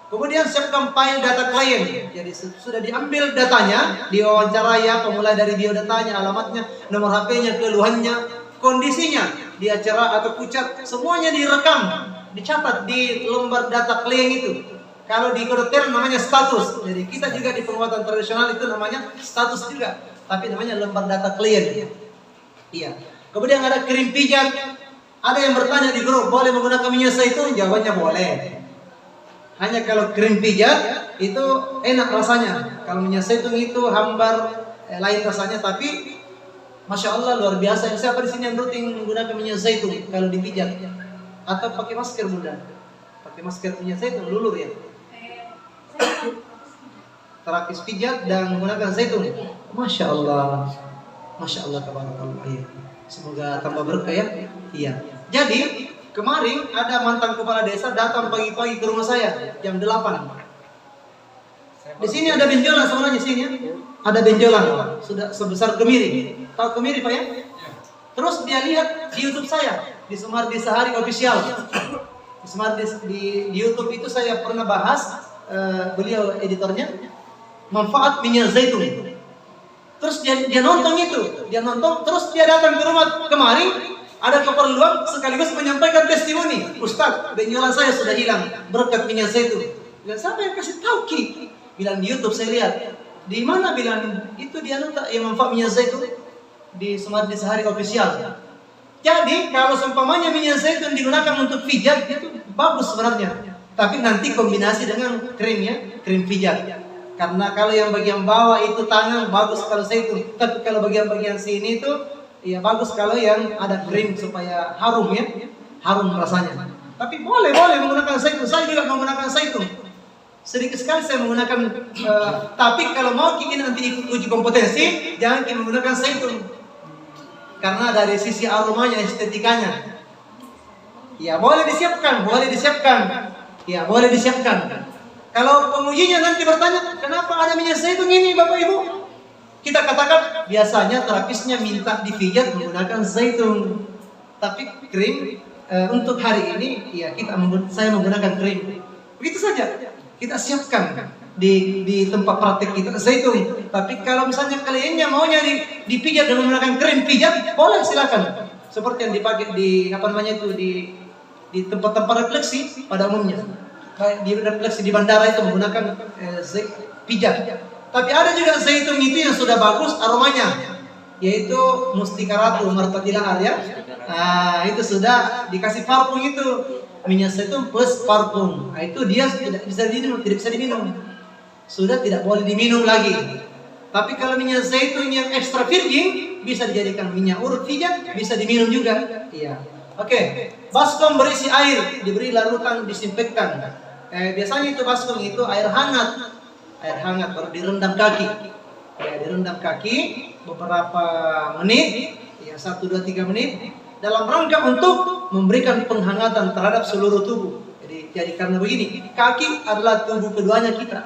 Kemudian siapkan file data klien. Jadi sudah diambil datanya, diwawancara ya, pemulai dari biodatanya, alamatnya, nomor HP-nya, keluhannya, kondisinya di acara atau pucat, semuanya direkam, dicatat di lembar data klien itu. Kalau di kedokteran namanya status. Jadi kita juga di penguatan tradisional itu namanya status juga, tapi namanya lembar data klien. Iya. Kemudian ada krim pijat. Ada yang bertanya di grup, boleh menggunakan minyak zaitun? Jawabannya boleh. Hanya kalau krim pijat itu enak rasanya. Kalau minyak zaitun itu hambar, lain rasanya. Tapi masya Allah luar biasa. Siapa di sini yang rutin menggunakan minyak zaitun kalau dipijat? Atau pakai masker bunda? Pakai masker minyak zaitun, lulur ya. Terapis pijat dan menggunakan zaitun. Masya Allah, masya Allah, tabarakallah. Semoga tambah berkah ya. Iya. Jadi kemarin ada mantan kepala desa datang pagi-pagi ke rumah saya jam 8. Di sini ada benjolan sebenarnya sini ya. Ada benjolan sudah sebesar kemiri. Tahu kemiri Pak ya? Terus dia lihat di YouTube saya di Sumardi Sehari Official. Di Sumardi di YouTube itu saya pernah bahas beliau editornya manfaat minyak zaitun. Terus dia nonton itu, terus dia datang ke rumah kemarin ada keperluan sekaligus menyampaikan testimoni. Ustaz, benjolan saya sudah hilang berkat minyak zaitun. Bilang, siapa yang kasih tahu Ki? Bilang di YouTube saya lihat. Di mana? Bilang itu dia nota yang manfaat minyak zaitun di Sumardi Sehari official. Jadi kalau seumpamanya minyak zaitun digunakan untuk pijat itu bagus sebenarnya. Tapi nanti kombinasi dengan krimnya, krim pijat. Karena kalau yang bagian bawah itu tangan bagus kalau zaitun. Tapi kalau bagian-bagian sini itu ya bagus kalau yang ada krim supaya harum ya, harum rasanya. Tapi boleh menggunakan zaitun. Saya juga menggunakan zaitun. Sedikit sekali saya menggunakan. Tapi kalau mau kita nanti ikut uji kompetensi, jangan kita menggunakan zaitun. Karena dari sisi aromanya, estetikanya, ya boleh disiapkan. Ya boleh disiapkan. Kalau pengujinya nanti bertanya, kenapa ada minyak zaitun ini Bapak Ibu? Kita katakan biasanya terapisnya minta dipijat menggunakan zaitun, tapi krim untuk hari ini ya saya menggunakan krim. Begitu saja. Kita siapkan di tempat praktek kita zaitun. Tapi kalau misalnya kliennya maunya dipijat dengan menggunakan krim pijat, boleh silakan. Seperti yang dipakai di di tempat-tempat refleksi pada umumnya. Kayak di refleksi di bandara itu menggunakan pijat. Tapi ada juga zaitun itu yang sudah bagus aromanya, yaitu Mustika Ratu Martati Lahar ya. Nah, itu sudah dikasih parfum itu, minyak zaitun plus parfum. Nah, itu dia tidak bisa diminum. Sudah tidak boleh diminum lagi. Tapi kalau minyak zaitun yang extra virgin bisa dijadikan minyak urut pijat, bisa diminum juga. Iya. Oke. Baskom berisi air, diberi larutan disinfektan. Biasanya itu baskom itu air hangat baru direndam kaki. Ya, direndam kaki beberapa menit, ya 1, 2, 3 menit dalam rangka untuk memberikan penghangatan terhadap seluruh tubuh. Jadi karena begini, kaki adalah tubuh keduanya kita.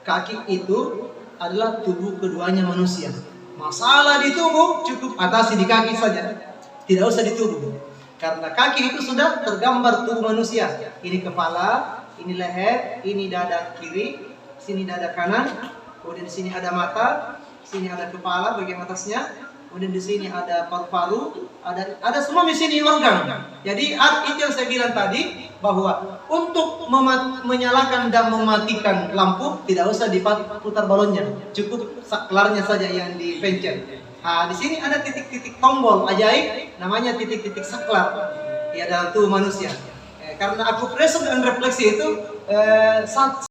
Kaki itu adalah tubuh keduanya manusia. Masalah di tubuh cukup atasi di kaki saja, tidak usah di tubuh. Karena kaki itu sudah tergambar tubuh manusia. Ini kepala, ini leher, ini dada kiri, sini dada kanan, kemudian di sini ada mata, sini ada kepala bagian atasnya, kemudian di sini ada paru-paru, ada semua di sini organ. Jadi itu yang saya bilang tadi, bahwa untuk menyalakan dan mematikan lampu tidak usah diputar balonnya, cukup saklarnya saja yang dipencet. Di sini ada titik-titik tombol ajaib, namanya titik-titik saklar ya dalam tubuh manusia. Karena akupresur dan refleksi itu